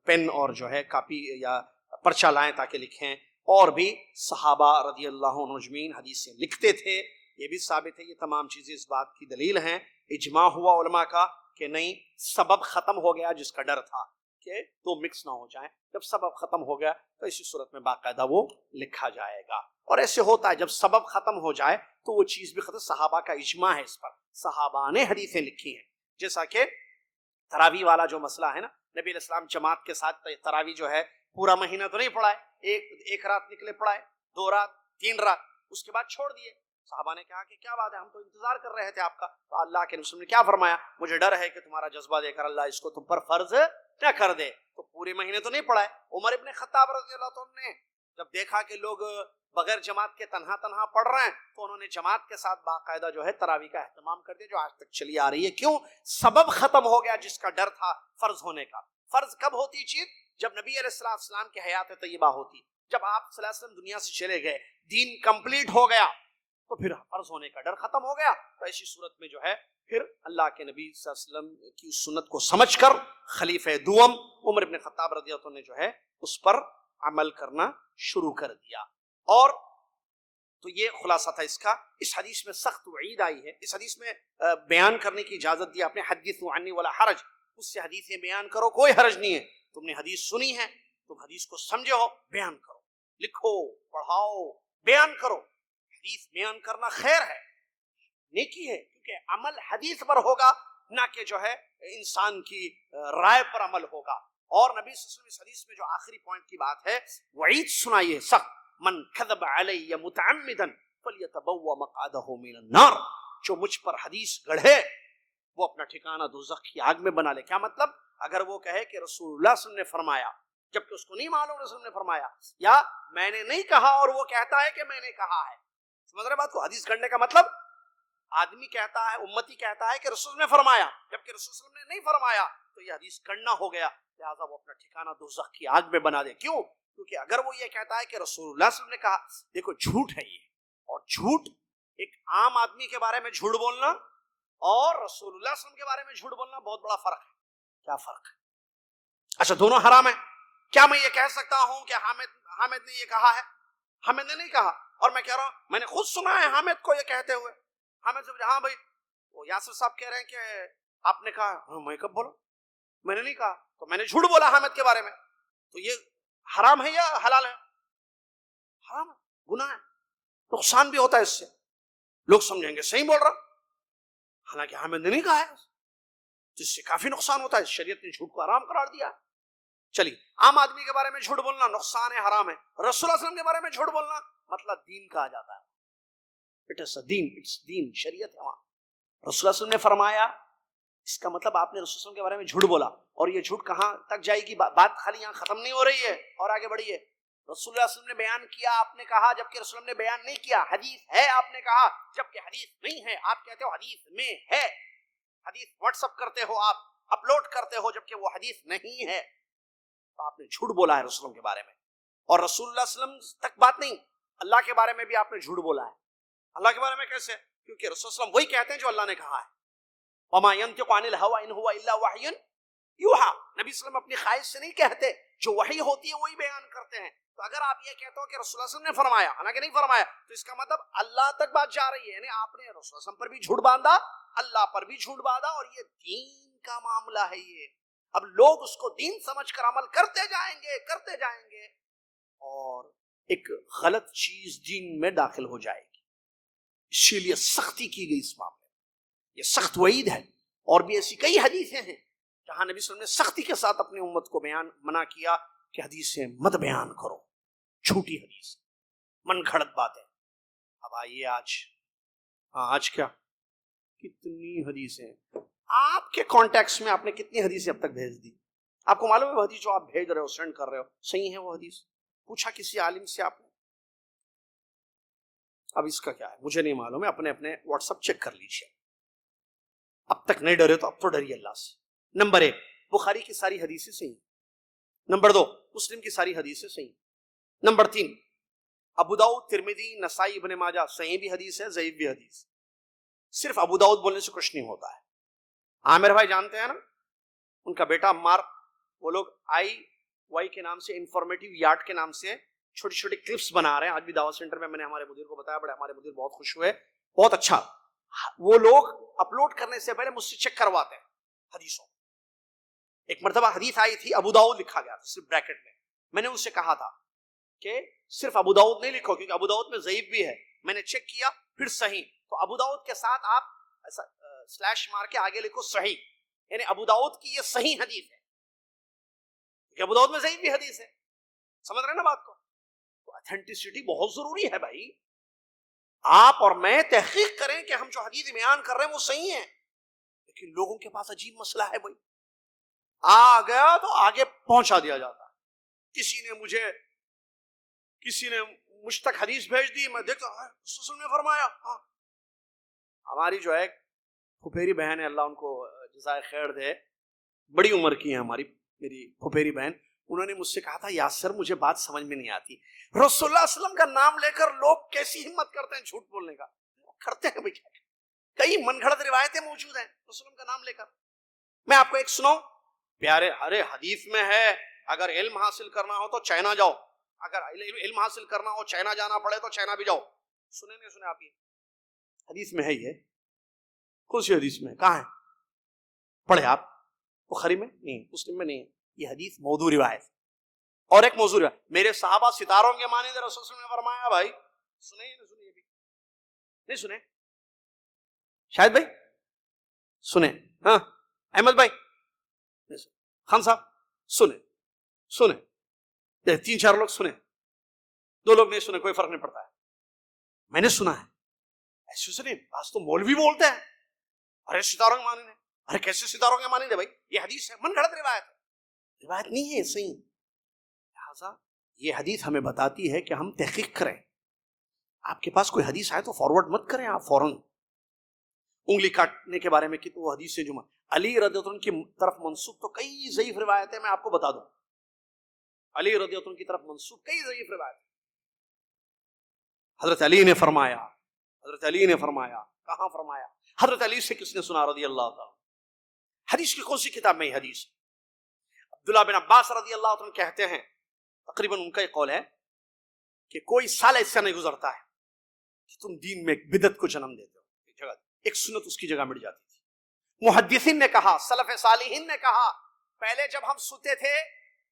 پین اور جو ہے کاپی یا پرچہ لائیں تاکہ لکھیں. اور بھی صحابہ رضی اللہ عنہم اجمعین حدیثیں لکھتے تھے, یہ بھی ثابت ہے. یہ تمام چیزیں اس بات کی دلیل ہیں. اجماع ہوا علماء کا کہ نہیں, سبب ختم ہو گیا جس کا ڈر تھا کہ دو مکس نہ ہو جائیں. جب سبب ختم ہو گیا تو اسی صورت میں باقاعدہ وہ لکھا جائے گا. اور ایسے ہوتا ہے جب سبب ختم ہو جائے تو وہ چیز بھی ختم. صحابہ کا اجماع ہے اس پر, صحابہ نے حدیثیں لکھی ہیں. جیسا کہ تراویح والا جو مسئلہ ہے نا, نبی علیہ السلام جماعت کے ساتھ تراویح جو ہے پورا مہینہ تو نہیں پڑھائے, ایک رات نکلے پڑھائے, 2 رات 3 رات, اس کے بعد چھوڑ دیے. صحابہ نے کہا کہ کیا بات ہے, ہم تو انتظار کر رہے تھے آپ کا. تو اللہ کے رسول نے کیا فرمایا, مجھے ڈر ہے کہ تمہارا جذبہ دے کر اللہ اس کو تم پر فرض نہ کر دے. تو پورے مہینے تو نہیں پڑھائے. عمر ابن خطاب رضی اللہ عنہ نے جب دیکھا کہ لوگ بغیر جماعت کے تنہا پڑھ رہے ہیں تو انہوں نے جماعت کے ساتھ باقاعدہ جو ہے تراویح کا اہتمام کر دیا, جو آج تک چلی آ رہی ہے. کیوں؟ سبب ختم ہو گیا جس کا ڈر تھا فرض ہونے کا. فرض کب ہوتی چیز؟ جب نبی علیہ السلام کی حیات طیبہ ہوتی, جب آپ صلی اللہ علیہ وسلم دنیا سے چلے گئے, دین کمپلیٹ ہو گیا, تو پھر فرض ہونے کا ڈر ختم ہو گیا. تو ایسی صورت میں جو ہے پھر اللہ کے نبی صلی اللہ علیہ وسلم کی سنت کو سمجھ کر خلیفہ دوم عمر ابن خطاب رضی اللہ عنہ نے جو ہے اس پر عمل کرنا شروع کر دیا. اور تو یہ خلاصہ تھا اس کا. اس حدیث میں سخت وعید آئی ہے. اس حدیث میں بیان کرنے کی اجازت دی آپ نے, حدیثوا عنی ولا حرج, اس سے حدیثیں بیان کرو, کوئی حرج نہیں ہے. تم نے حدیث سنی ہے, تم حدیث کو سمجھے ہو, بیان کرو, لکھو, پڑھاؤ, بیان کرو. حدیث بیان کرنا خیر ہے, نیکی ہے, کیونکہ عمل حدیث پر ہوگا نہ کہ جو ہے انسان کی رائے پر عمل ہوگا. اور نبی صلی اللہ علیہ وسلم اس حدیث میں جو آخری پوائنٹ کی بات ہے, وعید سنائیے سخت, من کذب علی متعمدا فلیتبوأ مقعدہ من النار, جو مجھ پر حدیث گڑھے وہ اپنا ٹھکانہ دوزخ کی آگ میں بنا لے. کیا مطلب؟ اگر وہ کہے کہ رسول اللہ صلی اللہ علیہ وسلم نے فرمایا جبکہ اس کو نہیں معلوم رسول نے فرمایا, یا میں نے نہیں کہا اور وہ کہتا ہے کہ میں نے کہا ہے, سمجھ رہے بات کو؟ حدیث گھڑنے کا مطلب آدمی کہتا ہے، امتی کہتا ہے کہ رسول نے فرمایا، جبکہ رسول صلی اللہ علیہ وسلم نے نہیں فرمایا، تو یہ حدیث کڑنا ہو گیا، لہٰذا وہ اپنا ٹھکانہ دوزخ کی آگ میں بنا دے. کیوں؟ کیونکہ اگر وہ یہ کہتا ہے کہ رسول اللہ صلی اللہ علیہ وسلم نے کہا، دیکھو جھوٹ ہے یہ، اور جھوٹ ایک عام آدمی کے بارے میں جھوٹ بولنا اور رسول اللہ صلی اللہ علیہ وسلم کے بارے میں جھوٹ بولنا بہت بڑا فرق ہے. کیا فرق ہے؟ اچھا دونوں حرام ہیں. کیا میں یہ کہہ سکتا ہوں کہ حامد نے یہ کہا ہے؟ حامد نے نہیں کہا، اور میں کہہ رہا ہوں میں نے خود سنا ہے حامد کو یہ کہتے ہوئے. حامد سے ہاں بھائی وہ یاسر صاحب کہہ رہے ہیں کہ آپ نے کہا. میں کب بولا؟ میں نے نہیں کہا. تو میں نے جھوٹ بولا حامد کے بارے میں. تو یہ حرام ہے یا حلال ہے؟ حرام ہے، گناہ ہے. نقصان بھی ہوتا ہے اس سے. لوگ سمجھیں گے صحیح بول رہا، حالانکہ حامد نے نہیں کہا ہے. جس سے کافی نقصان ہوتا ہے. شریعت نے جھوٹ کو حرام قرار دیا. چلیے، عام آدمی کے بارے میں جھوٹ بولنا نقصان ہے، حرام ہے. رسول اللہ صلی اللہ علیہ وسلم کے بارے میں جھوٹ بولنا مطلب دین کہا جاتا ہے. It is a then, it's دین، شریعت ہے وہاں. رسول اللہ صلی اللہ علیہ وسلم نے فرمایا، اس کا مطلب آپ نے رسول اللہ علیہ وسلم کے بارے میں جھوٹ بولا. اور یہ جھوٹ کہاں تک جائے گی؟ بات خالی یہاں ختم نہیں ہو رہی ہے اور آگے بڑھی ہے. رسول اللہ صلی اللہ علیہ وسلم نے بیان کیا، آپ نے کہا، جبکہ رسول اللہ نے بیان نہیں کیا. حدیث ہے، آپ نے کہا، جبکہ حدیث نہیں ہے. آپ کہتے ہو حدیث میں ہے. حدیث واٹس اپ کرتے ہو، آپ اپلوڈ کرتے ہو، جبکہ وہ حدیث نہیں ہے. تو آپ نے جھوٹ بولا ہے رسول اللہ کے بارے میں. اور رسول اللہ صلی اللہ علیہ وسلم تک بات نہیں، اللہ کے بارے میں بھی آپ نے جھوٹ بولا ہے. اللہ کے بارے میں کیسے؟ کیونکہ رسول اللہ صلی اللہ علیہ وسلم وہی کہتے ہیں جو اللہ نے کہا ہے. وما ينطق عن الهوى ان هو الا وحي یوحى. نبی صلی اللہ علیہ وسلم اپنی خواہش سے نہیں کہتے، جو وحی ہوتی ہے وہی بیان کرتے ہیں. تو اگر آپ یہ کہتے ہو کہ رسول اللہ صلی اللہ علیہ وسلم نے فرمایا حالانکہ نہیں فرمایا، تو اس کا مطلب اللہ تک بات جا رہی ہے. یعنی آپ نے رسول اللہ صلی اللہ علیہ وسلم پر بھی جھوٹ باندھا، اللہ پر بھی جھوٹ باندھا، اور یہ دین کا معاملہ ہے. یہ اب لوگ اس کو دین سمجھ کر عمل کرتے جائیں گے اور ایک غلط چیز دین میں داخل ہو جائے گی. اسی لیے سختی کی گئی اس معاملے. یہ سخت وعید ہے. اور بھی ایسی کئی حدیثیں ہیں جہاں نبی صلی اللہ علیہ وسلم نے سختی کے ساتھ اپنی امت کو منع کیا کہ حدیثیں مت بیان کرو، جھوٹی حدیث، من گھڑت باتیں. اب آئیے آج کیا کتنی حدیثیں آپ کے کانٹیکس میں، آپ نے کتنی حدیثیں اب تک بھیج دی؟ آپ کو معلوم ہے وہ حدیث جو آپ بھیج رہے ہو، سینڈ کر رہے ہو، صحیح ہے وہ حدیث؟ پوچھا کسی عالم سے آپ نے؟ اب اس کا کیا ہے مجھے نہیں معلوم ہے. اپنے واٹس ایپ چیک کر لیجیے. اب تک نہیں ڈرے تو اب تو ڈریے اللہ سے. نمبر 1، بخاری کی ساری حدیثیں صحیح. نمبر 2، مسلم کی ساری حدیثیں صحیح. نمبر 3، ابو داؤد، ترمذی، نسائی، ابن ماجہ، صحیح بھی حدیث ہے، ضعیف بھی حدیث. صرف ابو داؤد بولنے سے کچھ نہیں ہوتا ہے. عامر بھائی جانتے ہیں نا، ان کا بیٹا عمار، وہ لوگ IY کے نام سے، انفارمیٹیو یارڈ کے نام سے چھوٹی چھوٹی کلپس بنا رہے ہیں. آج بھی دعوت سینٹر میں نے ہمارے مدیر کو بتایا، بڑے ہمارے مدیر بہت خوش ہوئے. بہت اچھا. وہ لوگ اپلوڈ کرنے سے پہلے مجھ سے چیک کرواتے ہیں حدیثوں. ایک مرتبہ حدیث آئی تھی، ابو داؤد لکھا گیا تھا صرف بریکٹ میں نے ان سے کہا تھا کہ صرف ابو داؤد نہیں لکھو، کیونکہ ابو داؤد میں ضعیف بھی ہے. میں نے چیک کیا، پھر صحیح. تو ابو داؤد کے ساتھ آپ سلیش مار کے آگے لکھو صحیح، یعنی ابو داؤد کی یہ صحیح حدیث ہے، کیونکہ ابو داؤد میں ضعیف بھی حدیث ہے. سمجھ رہے نا بات کو؟ تو اتھینٹسٹی بہت ضروری ہے بھائی. آپ اور میں تحقیق کریں کہ ہم جو حدیث بیان کر رہے ہیں وہ صحیح ہیں. لیکن لوگوں کے پاس عجیب مسئلہ ہے بھائی، آ گیا تو آگے پہنچا دیا جاتا. کسی نے مجھ تک حدیث بھیج دی، میں دیکھتا رسول نے فرمایا. ہماری جو ہے پھپھیری بہن ہے، اللہ ان کو جزائے خیر دے، بڑی عمر کی ہے میری پھپھیری بہن. انہوں نے مجھ سے کہا تھا، یاسر مجھے بات سمجھ میں نہیں آتی، رسول اللہ صلی اللہ علیہ وسلم کا نام لے کر لوگ کیسی ہمت کرتے ہیں جھوٹ بولنے کا؟ کرتے ہیں بھائی. کئی من گھڑت روایتیں موجود ہیں رسول اللہ کا نام لے کر. میں آپ کو ایک سناؤں پیارے. ارے حدیث میں ہے اگر علم حاصل کرنا ہو تو چائنا جاؤ، اگر علم حاصل کرنا ہو چائنا جانا پڑے تو چائنا بھی جاؤ. سنے نہیں سنے آپ؟ یہ حدیث میں ہے. یہ کون سی حدیث میں؟ کہاں ہے؟ پڑھے آپ؟ بخاری میں نہیں، مسلم میں نہیں ہے. یہ حدیث موضوع روایت. اور ایک موضوع روایت، میرے صحابہ ستاروں کے مانند رسول صلی اللہ علیہ وسلم نے فرمایا. بھائی سنے ہی نہیں سنے؟ شاید بھائی سنے؟ ہاں احمد بھائی خان صاحب سنے 3-4 لوگ سنے، 2 لوگ نہیں سنے، کوئی فرق نہیں پڑتا ہے. میں نے سنا ہے. ایسے سنے بعض تو مولوی بولتے ہیں ارے ستاروں کے مانند ہے. ارے کیسے ستاروں کے مانند ہے بھائی؟ یہ حدیث ہے، من گھڑت روایت نہیں ہے صحیح. لہٰذا یہ حدیث ہمیں بتاتی ہے کہ ہم تحقیق کریں. آپ کے پاس کوئی حدیث آئے تو فارورڈ مت کریں آپ فوراً. انگلی کاٹنے کے بارے میں کہ وہ حدیث سے جمع علی رضی اللہ عنہ کی طرف منسوب تو کئی ضعیف روایتیں میں آپ کو بتا دوں. علی رضی اللہ عنہ کی طرف منسوب کئی ضعیف روایتیں. حضرت علی نے فرمایا، حضرت علی نے فرمایا، کہاں فرمایا؟ حضرت علی سے کس نے سنا رضی اللہ تعالیٰ؟ حدیث کی کون سی کتاب میں یہ حدیث؟ عبداللہ بن عباس رضی اللہ عنہ کہتے ہیں، تقریباً ان کا یہ قول ہے کہ کوئی سال ایسا نہیں گزرتا ہے کہ تم دین میں ایک بدعت کو جنم دیتے ہو، ایک جگہ ایک سنت اس کی جگہ مٹ جاتی تھی. محدثین نے کہا، سلف صالحین نے کہا، پہلے جب ہم سوتے تھے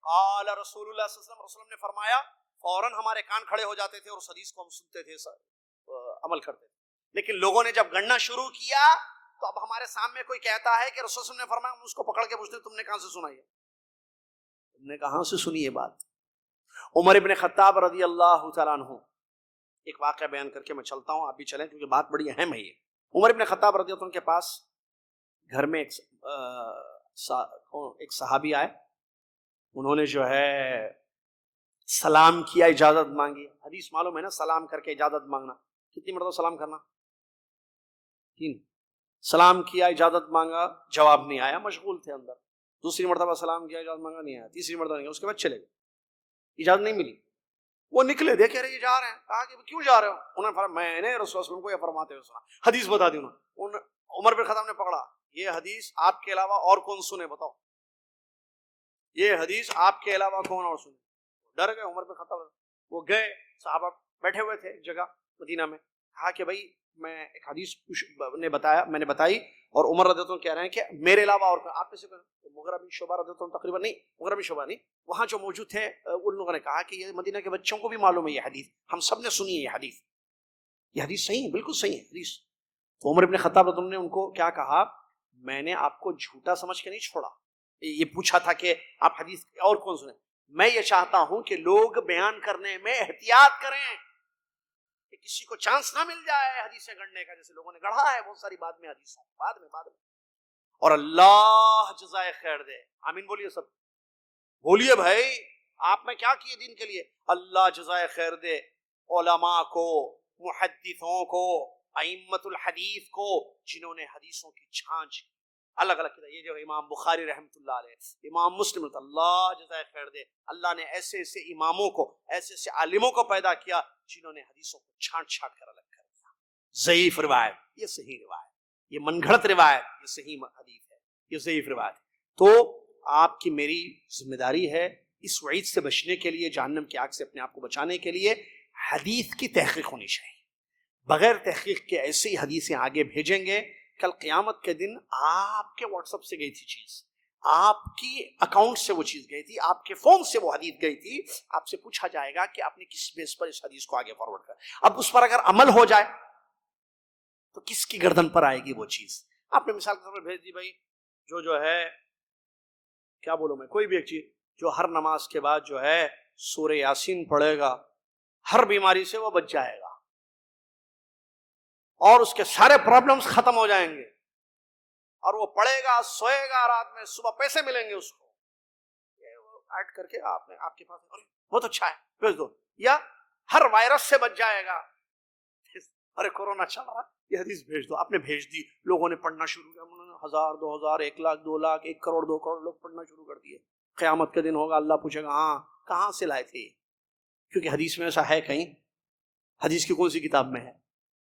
قال رسول اللہ صلی اللہ علیہ وسلم، رسول اللہ نے فرمایا، فوراً ہمارے کان کھڑے ہو جاتے تھے اور اس حدیث کو ہم سنتے تھے، عمل کرتے تھے. لیکن لوگوں نے جب گننا شروع کیا تو اب ہمارے سامنے کوئی کہتا ہے کہ رسول اللہ نے فرمایا، ہم اس کو پکڑ کے پوچھتے ہیں تم نے کہاں سے سنا یہ؟ تم نے کہاں سے سنی یہ بات؟ عمر ابن خطاب رضی اللہ تعالیٰ عنہ، ایک واقعہ بیان کر کے میں چلتا ہوں، آپ بھی چلیں کیونکہ بات بڑی اہم ہے یہ. عمر ابن خطاب رضی اللہ عنہ کے پاس گھر میں ایک صحابی آئے، انہوں نے جو ہے سلام کیا، اجازت مانگی. حدیث معلوم ہے نا، سلام کر کے اجازت مانگنا. کتنی مرتبہ سلام کرنا؟ 3. سلام کیا، اجازت مانگا، جواب نہیں آیا، مشغول تھے اندر. دوسری مرتبہ سلام کیا، اجازت مانگا، نہیں آیا. تیسری مرتبہ نہیں گیا، اس کے بعد چلے گئے، اجازت نہیں ملی. وہ نکلے، دیکھے رہے یہ جا رہے ہیں. کہا کہ کیوں جا رہے ہو؟ انہوں نے فرمایا میں نے رسول اللہ صلی اللہ علیہ وسلم کو یہ فرماتے ہوئے سنا. حدیث بتا دی انہوں نے. عمر بن خطاب نے پکڑا، یہ حدیث آپ کے علاوہ اور کون سنے؟ بتاؤ، یہ حدیث آپ کے علاوہ کون اور سنے؟ ڈر گئے عمر بن خطاب. وہ گئے، صحابہ بیٹھے ہوئے تھے ایک جگہ مدینہ میں. کہا کہ بھائی میں ایک حدیث میں نے بتائی، اور عمر رضی اللہ عنہ کہہ رہے ہیں کہ میرے علاوہ اور آپ سے مغیرہ بن شعبہ رضی اللہ عنہ، تقریباً نہیں، مغیرہ بن شعبہ نہیں، وہاں جو موجود تھے ان لوگوں نے کہا کہ یہ مدینہ کے بچوں کو بھی معلوم ہے یہ حدیث، ہم سب نے سنی ہے یہ حدیث صحیح ہے، بالکل صحیح ہے حدیث. تو عمر ابن خطاب رضی اللہ عنہ نے ان کو کیا کہا؟ میں نے آپ کو جھوٹا سمجھ کے نہیں چھوڑا. یہ پوچھا تھا کہ آپ حدیث اور کون سنیں. میں یہ چاہتا ہوں کہ لوگ بیان کرنے میں احتیاط کریں کہ کسی کو چانس نہ مل جائے حدیثیں گڑنے کا، جیسے لوگوں نے گڑھا ہے بہت ساری بعد میں حدیثیں، بعد میں. اور اللہ جزائے خیر دے. آمین بولیے سب، بولیے بھائی آپ میں کیا کیے دین کے لیے؟ اللہ جزائے خیر دے علماء کو، محدثوں کو، ائمۃ الحدیث کو، جنہوں نے حدیثوں کی چھانچ الگ الگ کیا. یہ جو امام بخاری رحمۃ اللہ علیہ، امام مسلم، اللہ جزائے خیر دے، اللہ نے ایسے ایسے اماموں کو، ایسے ایسے عالموں کو پیدا کیا جنہوں نے حدیثوں کو چھانٹ چھانٹ کر الگ کر دیا. ضعیف روایت یہ صحیح روایت، یہ من گھڑت روایت یہ صحیح حدیث ہے، یہ ضعیف روایت. تو آپ کی میری ذمہ داری ہے اس وعید سے بچنے کے لیے، جہنم کی آگ سے اپنے آپ کو بچانے کے لیے حدیث کی تحقیق ہونی چاہیے. بغیر تحقیق کے ایسی حدیثیں آگے بھیجیں گے، کل قیامت کے دن آپ کے واٹس ایپ سے گئی تھی چیز، آپ کی اکاؤنٹ سے وہ چیز گئی تھی، آپ کے فون سے وہ حدیث گئی تھی، آپ سے پوچھا جائے گا کہ آپ نے کس بیس پر اس حدیث کو آگے فارورڈ کر. اب اس پر اگر عمل ہو جائے تو کس کی گردن پر آئے گی وہ چیز؟ آپ نے مثال کے طور پر بھیج دی بھائی، جو ہے کیا بولوں میں، کوئی بھی ایک چیز جو ہر نماز کے بعد جو ہے سورہ یاسین پڑھے گا، ہر بیماری سے وہ بچ جائے گا اور اس کے سارے پرابلمز ختم ہو جائیں گے، اور وہ پڑھے گا، سوئے گا رات میں، صبح پیسے ملیں گے اس کو. ایڈ کر کے آپ کے پاس بہت اچھا ہے، بھیج دو. یا ہر وائرس سے بچ جائے گا، ارے کورونا چل رہا، یہ حدیث بھیج دو. آپ نے بھیج دی، لوگوں نے پڑھنا شروع کیا، 1000 2000 1 لاکھ 2 لاکھ 1 کروڑ 2 کروڑ لوگ پڑھنا شروع کر دیے. قیامت کے دن ہوگا، اللہ پوچھے گا ہاں کہاں سے لائے تھے؟ کیونکہ حدیث میں ایسا ہے کہیں؟ حدیث کی کون سی کتاب میں ہے؟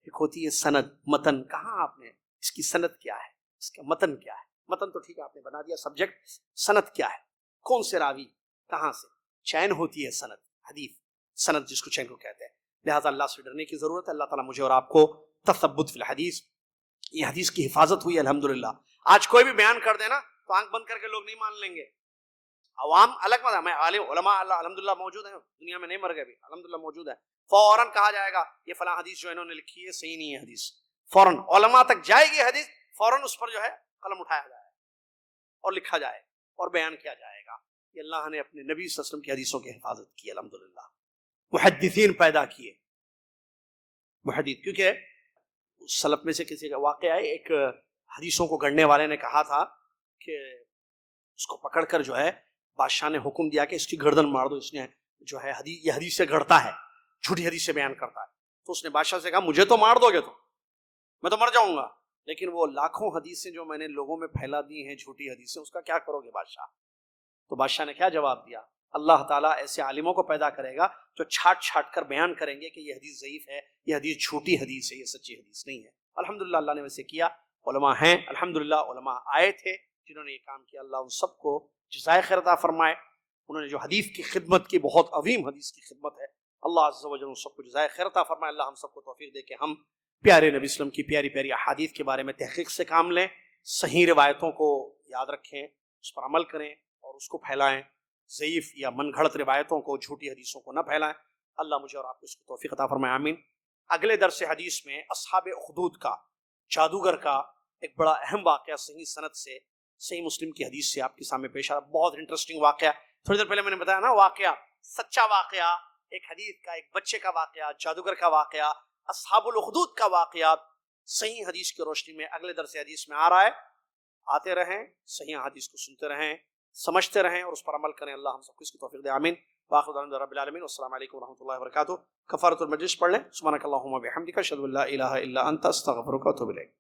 ایک ہوتی ہے سند، متن. کہاں آپ نے اس کی سند کیا ہے، اس کا متن کیا ہے؟ متن تو ٹھیک ہے آپ نے بنا دیا سبجیکٹ، سند کیا ہے؟ کون سے راوی، کہاں سے؟ چین ہوتی ہے سند، حدیث سند جس کو چین کو کہتے ہیں. لہٰذا اللہ سے ڈرنے کی ضرورت ہے. اللہ تعالیٰ مجھے اور آپ کو تثبت فی الحدیث، یہ حدیث کی حفاظت ہوئی الحمدللہ. آج کوئی بھی بیان کر دینا تو آنکھ بند کر کے لوگ نہیں مان لیں گے. عوام الگ مت، میں عالم علماء اللہ الحمدللہ موجود ہیں دنیا میں، نہیں مر گئے بھی الحمدللہ موجود ہے. فوراً کہا جائے گا یہ فلاں حدیث جو انہوں نے لکھی ہے صحیح نہیں ہے حدیث. فوراً علماء تک جائے گی حدیث، فوراً اس پر جو ہے قلم اٹھایا جائے اور لکھا جائے اور بیان کیا جائے گا. یہ اللہ نے اپنے نبی صلی اللہ علیہ وسلم کی حدیثوں کی حفاظت کی الحمدللہ. محدثین پیدا کیے، محدث. کیونکہ سلف میں سے کسی کا واقعہ ہے، ایک حدیثوں کو گڑنے والے نے کہا تھا کہ اس کو پکڑ کر جو ہے بادشاہ نے حکم دیا کہ اس کی گردن مار دو، اس نے جو ہے یہ حدیث سے گھڑتا ہے، جھوٹی حدیث سے بیان کرتا ہے. تو اس نے بادشاہ سے کہا مجھے تو مار دو گے تو میں تو مر جاؤں گا، لیکن وہ لاکھوں حدیثیں جو میں نے لوگوں میں پھیلا دی ہیں جھوٹی حدیثیں، اس کا کیا کرو گے بادشاہ؟ تو بادشاہ نے کیا جواب دیا؟ اللہ تعالیٰ ایسے عالموں کو پیدا کرے گا جو چھاٹ چھاٹ کر بیان کریں گے کہ یہ حدیث ضعیف ہے، یہ حدیث جھوٹی حدیث ہے، یہ سچی حدیث نہیں ہے۔ الحمدللہ اللہ نے ویسے کیا، علماء ہیں الحمدللہ، علماء آئے تھے جنہوں نے یہ کام کیا، اللہ ان سب کو جزائے خیر عطا فرمائے۔ انہوں نے جو حدیث کی خدمت کی، بہت عظیم حدیث کی خدمت ہے، اللہ عز و جل ان سب کو جزائے خیر عطا فرمائے۔ اللہ ہم سب کو توفیق دے کہ ہم پیارے نبی اسلام کی پیاری پیاری احادیث کے بارے میں تحقیق سے کام لیں، صحیح روایتوں کو یاد رکھیں، اس پر عمل کریں اور اس کو پھیلائیں، ضعیف یا من گھڑت روایتوں کو، جھوٹی حدیثوں کو نہ پھیلائیں۔ اللہ مجھے اور آپ کو اس کی توفیق عطا فرمائے، آمین۔ اگلے درس حدیث میں اصحاب اخدود کا، جادوگر کا ایک بڑا اہم واقعہ صحیح سند سے، صحیح مسلم کی حدیث سے آپ کے سامنے پیش آ رہا ہے۔ بہت انٹرسٹنگ واقعہ، تھوڑی دیر پہلے میں نے بتایا نا، واقعہ سچا واقعہ، ایک حدیث کا، ایک بچے کا واقعہ، جادوگر کا واقعہ، اصحاب الاخدود کا واقعہ صحیح حدیث کی روشنی میں اگلے درس حدیث میں آ رہا ہے۔ آتے رہیں، صحیح حدیث کو سنتے رہیں، سمجھتے رہیں اور اس پر عمل کریں۔ اللہ ہم سب کو اس کی توفیق دے، آمین۔ وآخر دعوانا رب العالمین، والسلام علیکم ورحمۃ اللہ وبرکاتہ۔ کفارۃ المجلس پڑھ لیں، سبحانک اللہم وبحمدک، اشہد ان لا الہ الا انت، استغفرک واتوب الیک۔